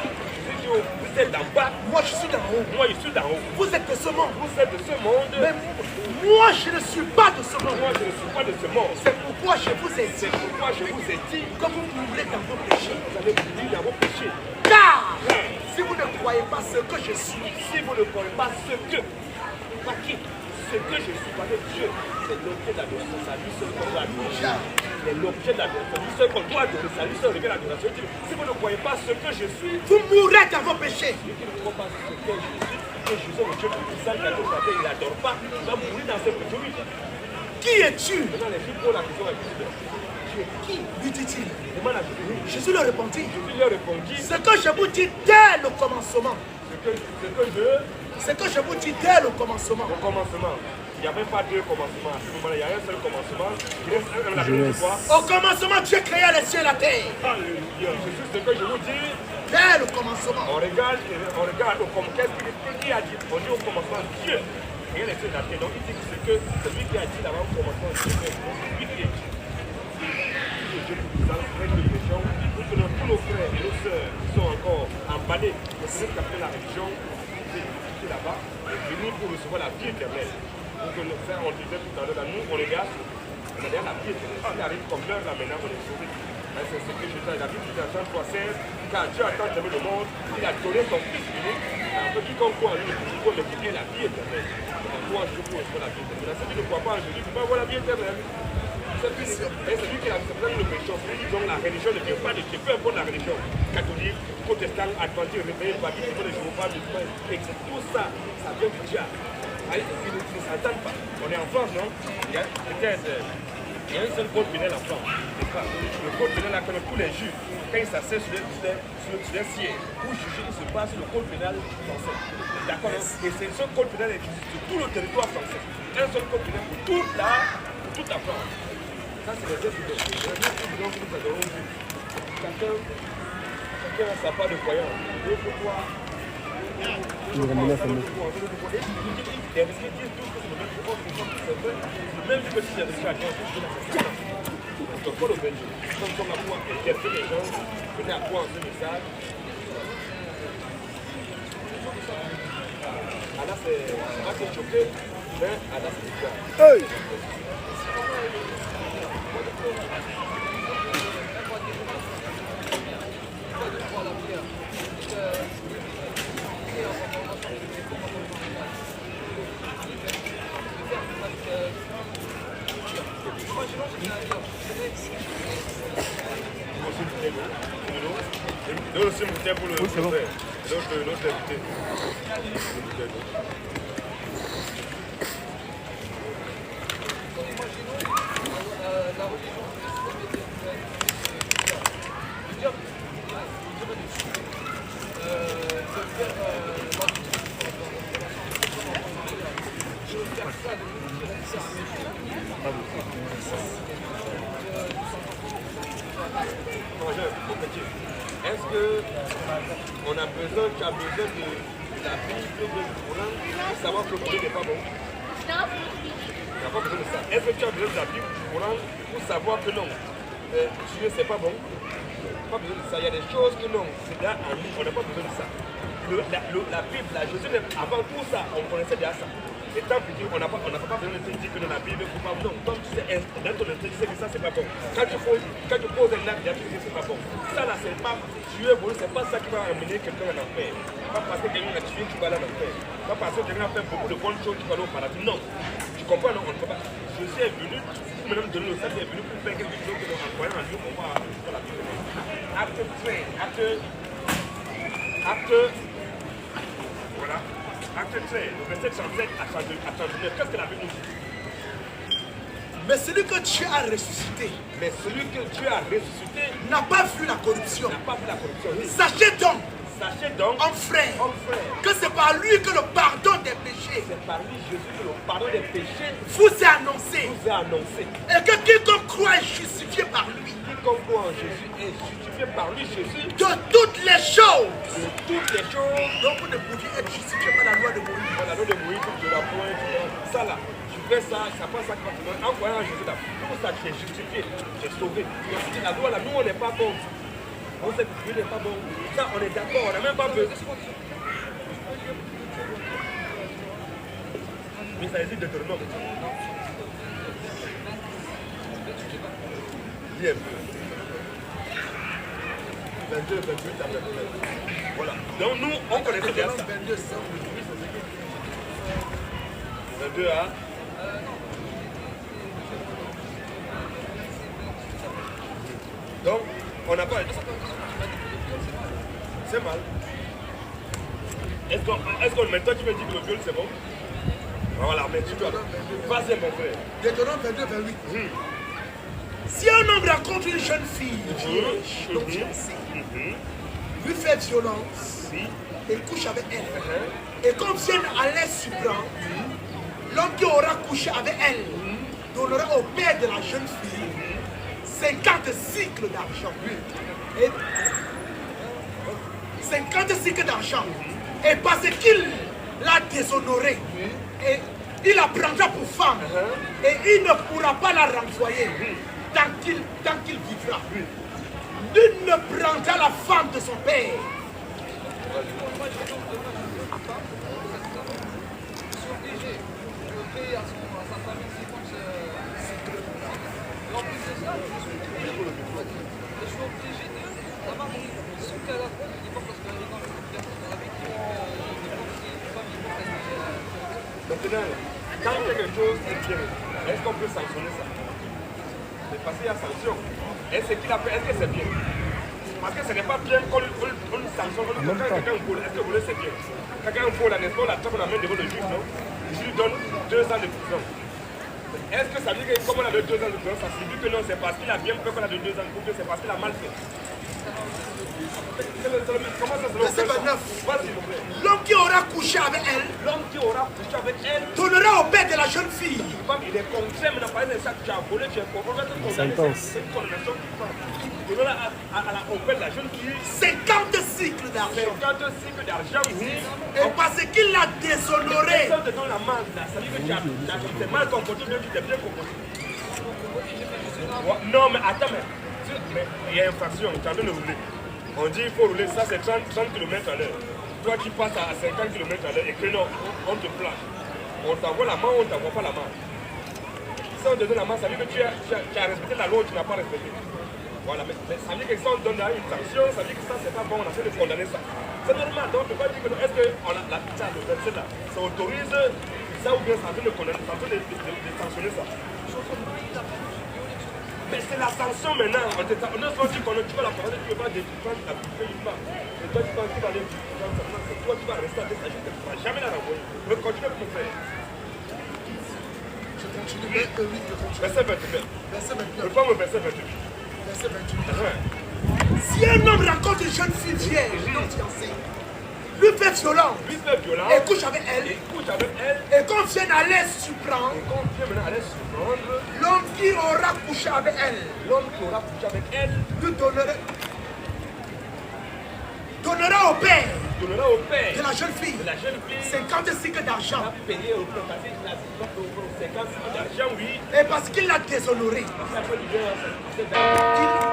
S1: vous êtes d'en bas,
S3: moi je suis d'en haut.
S1: moi je suis d'en haut.
S3: Vous êtes de ce monde,
S1: Vous êtes de ce monde,
S3: mais moi je ne suis pas de ce monde.
S1: moi je ne suis pas de ce monde.
S3: C'est pourquoi je vous ai dit
S1: C'est pourquoi je vous ai dit,
S3: que vous mourrez dans vos péchés.
S1: vous allez mourir dans vos péchés.
S3: Car si vous ne croyez pas ce que je suis,
S1: Si vous ne croyez pas ce que, pas qui, ce que je suis, parce que Dieu, c'est l'objet d'adoration, c'est à lui seul qu'on doit adorer. C'est l'objet d'adoration, c'est lui seul qu'on doit adorer, c'est à lui seul lequel l'adoration. Si vous ne croyez pas ce que je suis,
S3: vous mourrez dans vos péchés.
S1: celui qui ne croit pas ce que je suis, que Jésus est le Dieu tout puissant, qui a tout fait, il n'adore pas, il va mourir dans ce péché. Oui.
S3: Qui es-tu?
S1: Maintenant, les filles posent la question à Jésus. Tu es qui?
S3: Lui dit-il.
S1: Demande à Jésus.
S3: Jésus leur répondit,
S1: Jésus lui a répondu,
S3: ce que je vous dis dès le commencement,
S1: ce que je
S3: vous dis dès le commencement,
S1: au commencement. Il n'y avait pas deux commencements. À ce moment-là, il y a un seul commencement. Il reste un la Bible dit quoi?
S3: au commencement Dieu créa les cieux et la terre.
S1: Alléluia. Jésus, ce que je vous dis,
S3: Dès le commencement.
S1: on regarde au commencement. Qui a dit? On dit au commencement Dieu. Rien n'est fait la terre. Donc il dit que c'est que celui qui a dit là-bas au commencement Dieu. Celui qui est dit. Dieu tout-puissant, frère de religion, nous tenons tous nos frères et nos sœurs qui sont encore emballés de ce qu'appelle la religion, c'est là-bas, et venir pour recevoir la vie éternelle. Pour que nos frères, on disait tout à l'heure, nous, on regarde, on a la vie éternelle. On arrive comme l'heure là maintenant, on est sauvé. C'est ce que je dis, la Bible dit dans Jean 3,16, car Dieu a tant aimé le monde, il a donné son Fils unique, afin quiconque croit en lui, pour le quitter la vie éternelle. Donc, toi, je pour recevoir la vie éternelle. Si tu ne crois pas en Jésus, tu peux avoir la vie éternelle. C'est celui qui a accepté le péché, donc la religion ne vient pas de Dieu, peu importe la religion, catholique, protestant, adventiste, réveillé, baptiste, les Jéhovah, musulmans, etc. Tout ça, ça vient du diable. Ils ne s'entendent pas. On est en France, non? Il y a peut-être un seul code pénal en France. Le code pénal, là, comme tous les juges, quand ils s'asseyent sur un siège pour juger, il se passe sur le code pénal français. D'accord? Et c'est ce code pénal qui existe sur tout le territoire français. Un seul code pénal pour toute la France. Ça, c'est les étudiants. Les étudiants que nous adorons Dieu. Chacun a sa part de croyance. Et pourquoi? Les risques disent tous que c'est le même pouvoir que c'est vrai. Même si c'est le risque à Dieu, c'est donc, pour le Belgique, comme on a pouvoir interpeller les gens, venez à croire en ce message. Là, c'est choqué, mais là, c'est bizarre. Hey! Donne aussi une bouteille pour le frère. L'autre invité. Est-ce que on a besoin, tu as besoin de la Bible, du Coran, pour savoir que le Coran n'est pas bon? Tu n'as pas besoin de ça. Est-ce que tu as besoin de la Bible, du Coran, pour savoir que non, Dieu c'est pas bon? Pas besoin de ça. Il y a des choses que non, c'est là en nous, on n'a pas besoin de ça. la Bible, là, Jésus, avant tout ça, on connaissait déjà ça. Et tant que on n'a pas besoin de te dire que dans la Bible, il faut pas. Non, comme tu sais, dans ton intelligence, tu sais que ça, c'est pas bon. Quand tu poses un acte, tu dis que c'est pas bon. Ça, là, c'est pas tuer, c'est pas ça qui va amener quelqu'un en enfer. Pas parce que quelqu'un a tué, tu vas aller en enfer. Pas parce que quelqu'un a fait beaucoup de bonnes choses, tu vas aller au paradis. Non. Tu comprends, non, on ne peut pas. Jésus est venu, pour me donner le salut, est venu pour faire quelque chose que nous, en croyant en Dieu, on va dans la Bible. Acte 13, voilà. Acte 13, le verset 37 à 39. Qu'est-ce que la Bible nous dit?
S3: Mais celui que Dieu a ressuscité n'a pas vu la corruption.
S1: Oui.
S3: Sachez donc,
S1: en
S3: frère,
S1: frère,
S3: que c'est par lui que le pardon des péchés
S1: c'est par lui, Jésus, que le pardon des péchés
S3: vous est annoncé.
S1: nous est annoncé.
S3: Et que quiconque croit est justifié par lui.
S1: Quiconque croit en Jésus est justifié par lui, Jésus,
S3: De toutes les choses.
S1: de toutes les choses.
S3: Donc vous ne pouviez être justifié par la loi de Moïse.
S1: La loi de Moïse, de la pointe, ça là, tu fais ça, ça passe ça qui va te donner. En croyant en Jésus là, tout ça, tu es justifié, tu es sauvé. Et ensuite, la loi là, nous on n'est pas bon. On sait que Dieu n'est pas bon. Ça, on est d'accord, on n'a même pas besoin. Mais ça existe de ton nom. Bien. 22, 28, après. Voilà. Donc nous, on connaissait bien ça. 22 à... Donc, on n'a pas... C'est mal. Est-ce qu'on maintenant tu me dis que le viol c'est bon? Voilà, mais tu dois. Vas-y mon frère.
S3: Deutéronome 22, 28. Si un homme rencontre une jeune fille vierge, donc fiancée, lui fait violence et couche avec elle, et comme vienne à l'aise surprendre, l'homme qui aura couché avec elle donnera au père de la jeune fille 50 cycles d'argent. Et 50 cycles d'argent. Et parce qu'il l'a déshonorée, et il la prendra pour femme, et il ne pourra pas la renvoyer tant qu'il vivra. Nul ne prendra la femme de son père.
S1: Maintenant, quand quelque chose est bien, est-ce qu'on peut sanctionner ça? C'est parce qu'il y a sanction. Est-ce qu'il a fait? Est-ce que c'est bien? Parce que ce n'est pas bien qu'on sanctionne. Quand quelqu'un vole, est-ce que voler c'est bien? Quand quelqu'un vole, n'est-ce pas, on la trappe, on la met devant le juge, non? Le juge lui donne 2 ans de prison. Est-ce que ça veut dire que comme on a donné 2 ans de prison, ça signifie que non, c'est parce qu'il a bien fait qu'on a donné 2 ans de prison, c'est parce qu'il a mal fait? Comment ça se
S3: Verset 29.
S1: Vas-y, mon frère.
S3: L'homme qui aura couché avec elle donnera au père de la jeune fille.
S1: Il est contraint, mais par exemple, ça, tu as volé, tu es condamné. C'est une condamnation qui prend. Il donnera au père de la jeune fille
S3: 50 cycles d'argent.
S1: 50 cycles d'argent, oui.
S3: Et parce qu'il l'a déshonoré.
S1: Ça te donne la main, ça veut dire que tu t'es mal comporté, mais tu t'es bien comporté. Non, mais attends, mais il y a infraction, tu as besoin de rouler. On dit qu'il faut rouler, ça c'est 30 km à l'heure. Toi qui passes à 50 km à l'heure et que non, on te plaque. On t'envoie la main ou on ne t'envoie pas la main. Si on te donne la main, ça veut dire que tu as respecté la loi ou tu n'as pas respecté. Voilà, mais ça veut dire que si on donne une sanction, ça veut dire que ça c'est pas bon, on essaie de condamner ça. C'est normal, donc on ne peut pas dire que est-ce que le verset là, ça autorise ça ou bien ça veut de condamner, ça veut de sanctionner ça. Mais c'est la sanction maintenant. On ne se dit qu'on tu vas la parole, tu ne peux pas défendre la bouffée une femme. Et toi, tu vas aller c'est toi qui vas rester avec sa vie, tu ne vas jamais la renvoyer. Mais continue pour faire.
S3: Je continue.
S1: Verset 29.
S3: Verset 29.
S1: Le pomme, verset 28.
S3: Verset 28. Si un homme rencontre une jeune fille vierge non fiancée, lui fait violence, et couche avec elle, et qu'on vienne à l'aise surprendre, l'homme qui aura couché avec elle, lui donnera au père
S1: donnera au père
S3: de la jeune fille
S1: de la jeune fille
S3: 50 cycles d'argent.
S1: a payé au père parce qu'il a 50 d'argent, oui.
S3: Et parce qu'il l'a déshonoré.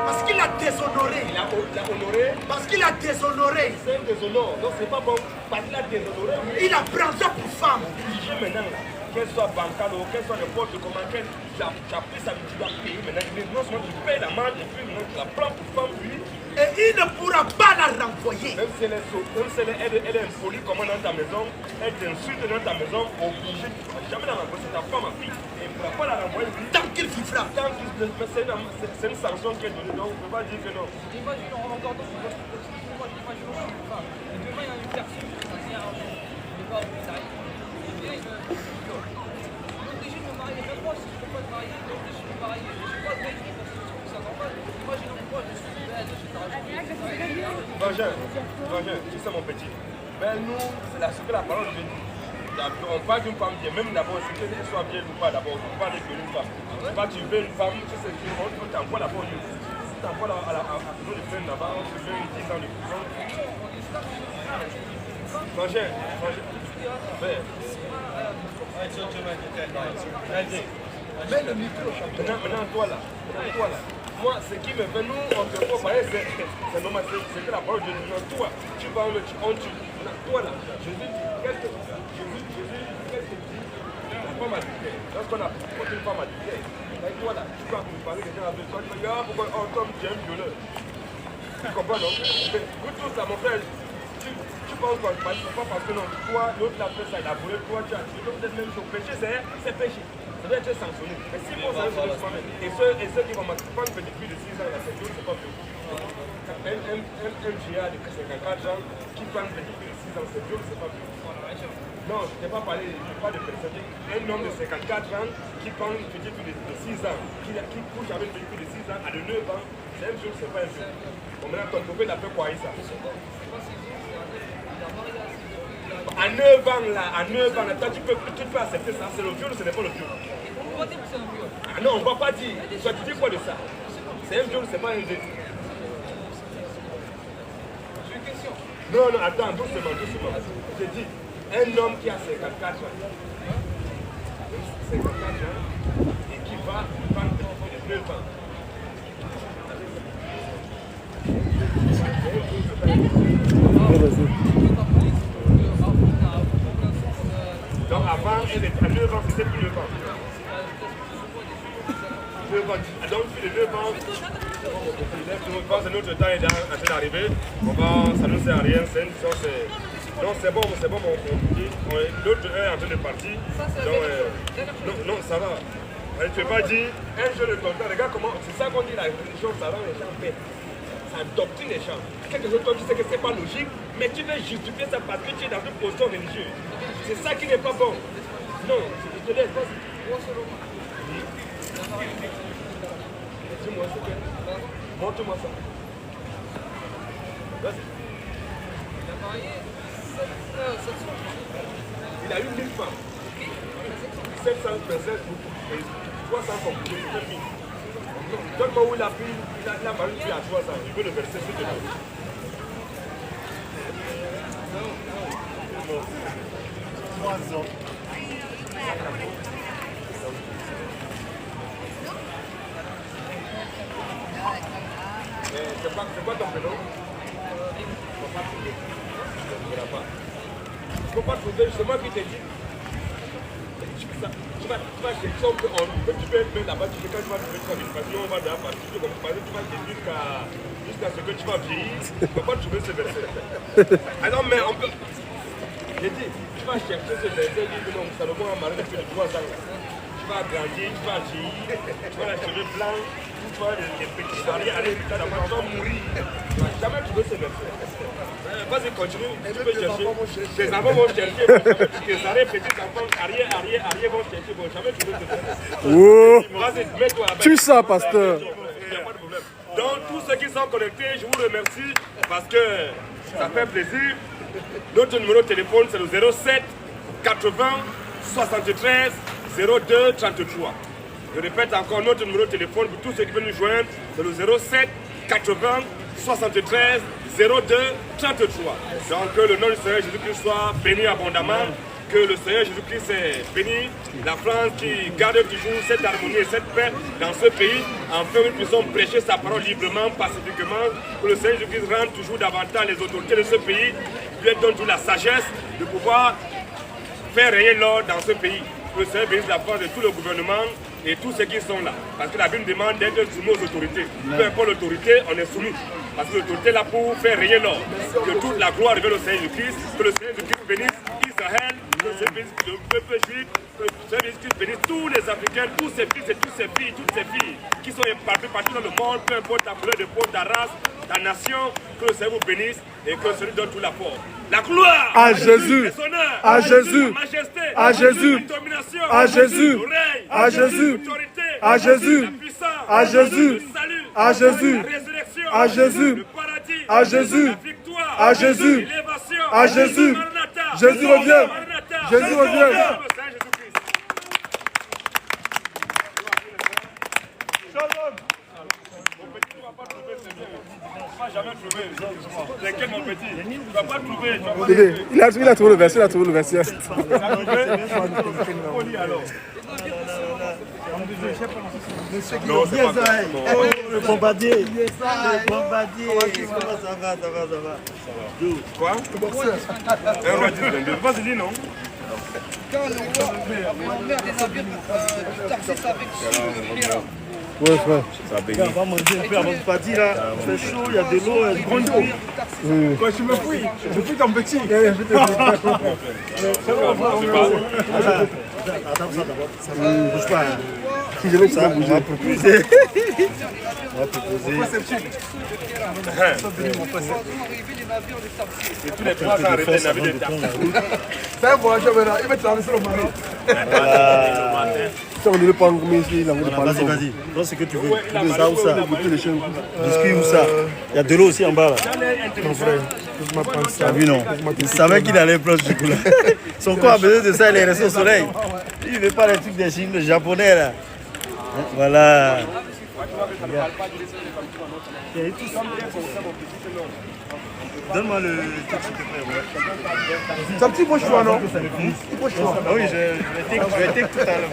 S3: Parce qu'il l'a déshonoré.
S1: Il a honoré.
S3: Parce qu'il a déshonoré.
S1: C'est un déshonneur. Donc c'est pas bon. Parce qu'il a déshonoré.
S3: Il a pris ça pour femme.
S1: Je maintenant, qu'elle soit bancale ou qu'elle soit n'importe comment, tu as pris ça, tu dois payer maintenant. Non seulement tu payes la marge et puis maintenant tu la prends pour femme, oui.
S3: Et il ne pourra pas la renvoyer.
S1: Même si elle est impolie comme dans ta maison, elle t'insulte dans ta maison, obligée, tu ne pourras jamais la renvoyer, c'est ta femme à fille. Et il ne pourra pas la renvoyer.
S3: Tant qu'il vivra.
S1: C'est une sanction qui est donnée, donc on ne peut pas dire que non.
S7: Imagine encore d'autres choses. Imagine une femme. Et demain, il y a une personne qui vient ne pas vous marier. Il vient une viole. Obligé de me marier. Même moi, si je ne peux pas me marier, donc je suis marié. Je ne suis pas de marier parce que je trouve ça normal. Imagine moi, je suis belle, j'ai ta
S1: Vangin, tu sais mon petit. Mais nous, c'est ce que la parole de Dieu. On parle d'une femme bien, même d'abord, c'est qu'elle soit bien ou pas d'abord. On parle d'une femme. C'est pas que tu veux une femme, tu sais, on t'envoie d'abord. Si t'envoies à la prison de peine là-bas, on te fait 10 ans de prison. Vangin.
S3: Mets le micro, champion.
S1: Maintenant, toi là. Moi, ce qui me fait, nous, on te voit, c'est normal, c'est que la parole de Dieu. Toi, tu vas, on tue. Toi là, Jésus dit, qu'est-ce que dit? La femme adultère. Lorsqu'on a porté une femme adultère, toi là, tu vas comparer les gens avec toi, tu vas dire, ah, pourquoi, oh, Tom, tu es un violeur. Tu comprends, non? Vous tous là, mon frère, tu penses quoi? Pas parce que non, toi, l'autre l'a fait ça, il a volé, toi, tu as tué, donc c'est même chose. Péché, c'est péché. Ça doit être sanctionné. Mais si on s'en sort soi-même, et ceux qui vont prendre une petite fille de 6 ans, là, c'est dur, c'est pas vieux. Un GA de 54 ans qui prend une petite fille de 6 ans, c'est dur, c'est pas vieux. Non, je ne t'ai pas parlé, je parle de personne. Un homme de 54 ans qui prend une petite fille de 6 ans, qui couche avec une petite fille de 6 ans à de 9 ans, c'est un jour, c'est pas un jour. Bon, maintenant, ton copain l'a fait quoi, ça? À 9 ans là, toi, tu peux accepter ça, c'est le viol ou ce n'est pas le viol? Ah non, on ne va pas dire. Toi, tu dis quoi de ça? C'est un viol, c'est pas un viol.
S7: J'ai une question.
S1: Non, attends, doucement. Je dis, un homme qui a 54 ans, et qui va prendre une petite fille de 9 ans. Donc avant, elle était à 9 ans, c'était plus 9 ans. 9 ans. Donc, plus de 9 ans, je pense que notre temps est en train d'arriver. Ça ne sert à rien, c'est une chose. Non, c'est bon, on dit. L'autre est en train de partir. Donc, non, ça va. Tu ne peux pas dire, un jeu de temps, regarde comment, c'est ça qu'on dit, la religion, ça rend les gens bêtes. Ça doctrine les gens. Quelque chose, toi, tu sais que c'est pas logique, mais tu veux justifier ça parce que tu es dans une position religieuse. C'est ça qui n'est pas bon. Non, je te laisse, vas-y. Dis-moi ce que. Montre-moi ça. Vas-y. Il a eu 1000 femmes. 700 princesses, et 300 compliqués, c'est fini. Donne-moi où il a pris, il a valu à 300. Je veux le verser, s'il te plaît.
S6: 3 ans.
S1: C'est quoi ton prénom? Il ne faut pas trouver. Il ne pas. Il ne faut pas trouver, c'est moi qui t'ai dit. Tu vas chercher, tu peux être là-bas, tu sais quand tu vas trouver ton éducation, on va déjà partir, tu vas jusqu'à ce que tu vas vieillir, tu ne peux pas trouver ce verset. Alors, mais on peut. J'ai dit, tu vas chercher ce verset, dis que non, ça ne va marrer depuis 3 ans. Tu vas grandir, tu vas vieillir, tu vas les cheveux blancs, tu vas les petits arrière, tu vas mourir. Tu ne vas jamais trouver ce verset. Vas-y, continue, tu peux chercher. Tes enfants vont chercher, tes arrêts, petits enfants, arrière vont chercher, vont jamais trouver ce verset. Vas-y, mets-toi là-bas.
S8: Tu ça, pasteur.
S1: Il n'y a pas de problème. Donc, tous ceux qui sont connectés, je vous remercie parce que ça fait plaisir. Notre numéro de téléphone, c'est le 07 80 73 02 33. Je répète encore notre numéro de téléphone pour tous ceux qui veulent nous joindre, c'est le 07 80 73 02 33. Donc que le nom du Seigneur Jésus-Christ soit béni abondamment. Que le Seigneur Jésus-Christ est béni, la France qui garde toujours cette harmonie et cette paix dans ce pays, afin que nous puissions prêcher sa parole librement, pacifiquement, que le Seigneur Jésus-Christ rende toujours davantage les autorités de ce pays, lui donne toute la sagesse de pouvoir faire régner l'ordre dans ce pays. Que le Seigneur bénisse la France de tout le gouvernement et tous ceux qui sont là. Parce que la Bible demande d'être soumis aux autorités. Peu importe l'autorité, on est soumis. Parce que l'autorité est là pour faire régner l'ordre. Que toute la gloire revienne au Seigneur Jésus-Christ, que le Seigneur Jésus-Christ bénisse Israël, que le Seigneur bénisse le peuple juif, que le Seigneur Jésus-Christ bénisse tous les Africains, tous ces fils et toutes ces filles qui sont éparpillés partout dans le monde, peu importe ta couleur de peau, ta race, ta nation, que le Seigneur vous bénisse et que le Seigneur donne toute la force. La gloire
S6: À Jésus.
S1: les honneurs,
S6: À Jésus.
S1: la majesté,
S6: À Jésus.
S1: la domination,
S6: À Jésus.
S1: le règne,
S6: À Jésus.
S1: l'autorité,
S6: À Jésus.
S1: la puissance,
S6: À Jésus.
S1: le salut,
S6: À Jésus.
S1: la résurrection,
S6: À Jésus.
S1: le paradis,
S6: À Jésus.
S1: la victoire,
S6: À Jésus.
S1: l'élévation,
S6: À Jésus.
S1: Maranatha,
S6: Jésus revient.
S1: Maranatha,
S6: Jésus revient.
S1: le Seigneur Jésus-Christ. Mon petit, tu ne vas pas trouver, c'est bien. Tu ne vas jamais trouver. T'inquiète, mon petit. Tu ne vas pas trouver. Tu vas pas trouver.
S6: Il a trouvé le verset, il a trouvé le verset.
S1: Non, c'est pas ça.
S8: Le bombardier. Le bombardier. Comment ça va, ça va, ça va.
S1: Quoi? Un roi 10-22. Vas-y, dis non.
S7: Quand le roi avait des navires taxés avec l'Iran.
S8: Ouais, frère. On va manger un peu avant de partir là. C'est chaud, il y a de l'eau, il y a du grand eau.
S6: Quand je me fouille, je fouille ton petit.
S8: Attends ça d'abord. Ça ne bouge pas. Si je veux ça, on va proposer. On va proposer.
S1: Et tous les 3 ans, arrêtez les navires de taxi.
S6: C'est un voyageur maintenant, il va traverser le Maroc. Si on ne veut pas en commun ici, il a envie de parler.
S8: Vas-y, vas-y. Donne ce que tu veux. Tu veux ça ou ça? Biscuit ou ça? Il y a de l'eau aussi en bas là.
S6: Mon frère, je m'apprends ça.
S8: T'as vu non? Il savait qu'il allait prendre ce coup-là. Son corps a besoin de ça, il est resté au soleil. Il ne veut pas les trucs des Chines, les Japonais là. Voilà. Donne-moi le truc s'il te plaît. Ouais.
S6: C'est un petit beau choix, non? Petit beau choix.
S8: Ah oui, je vais take tout à l'heure.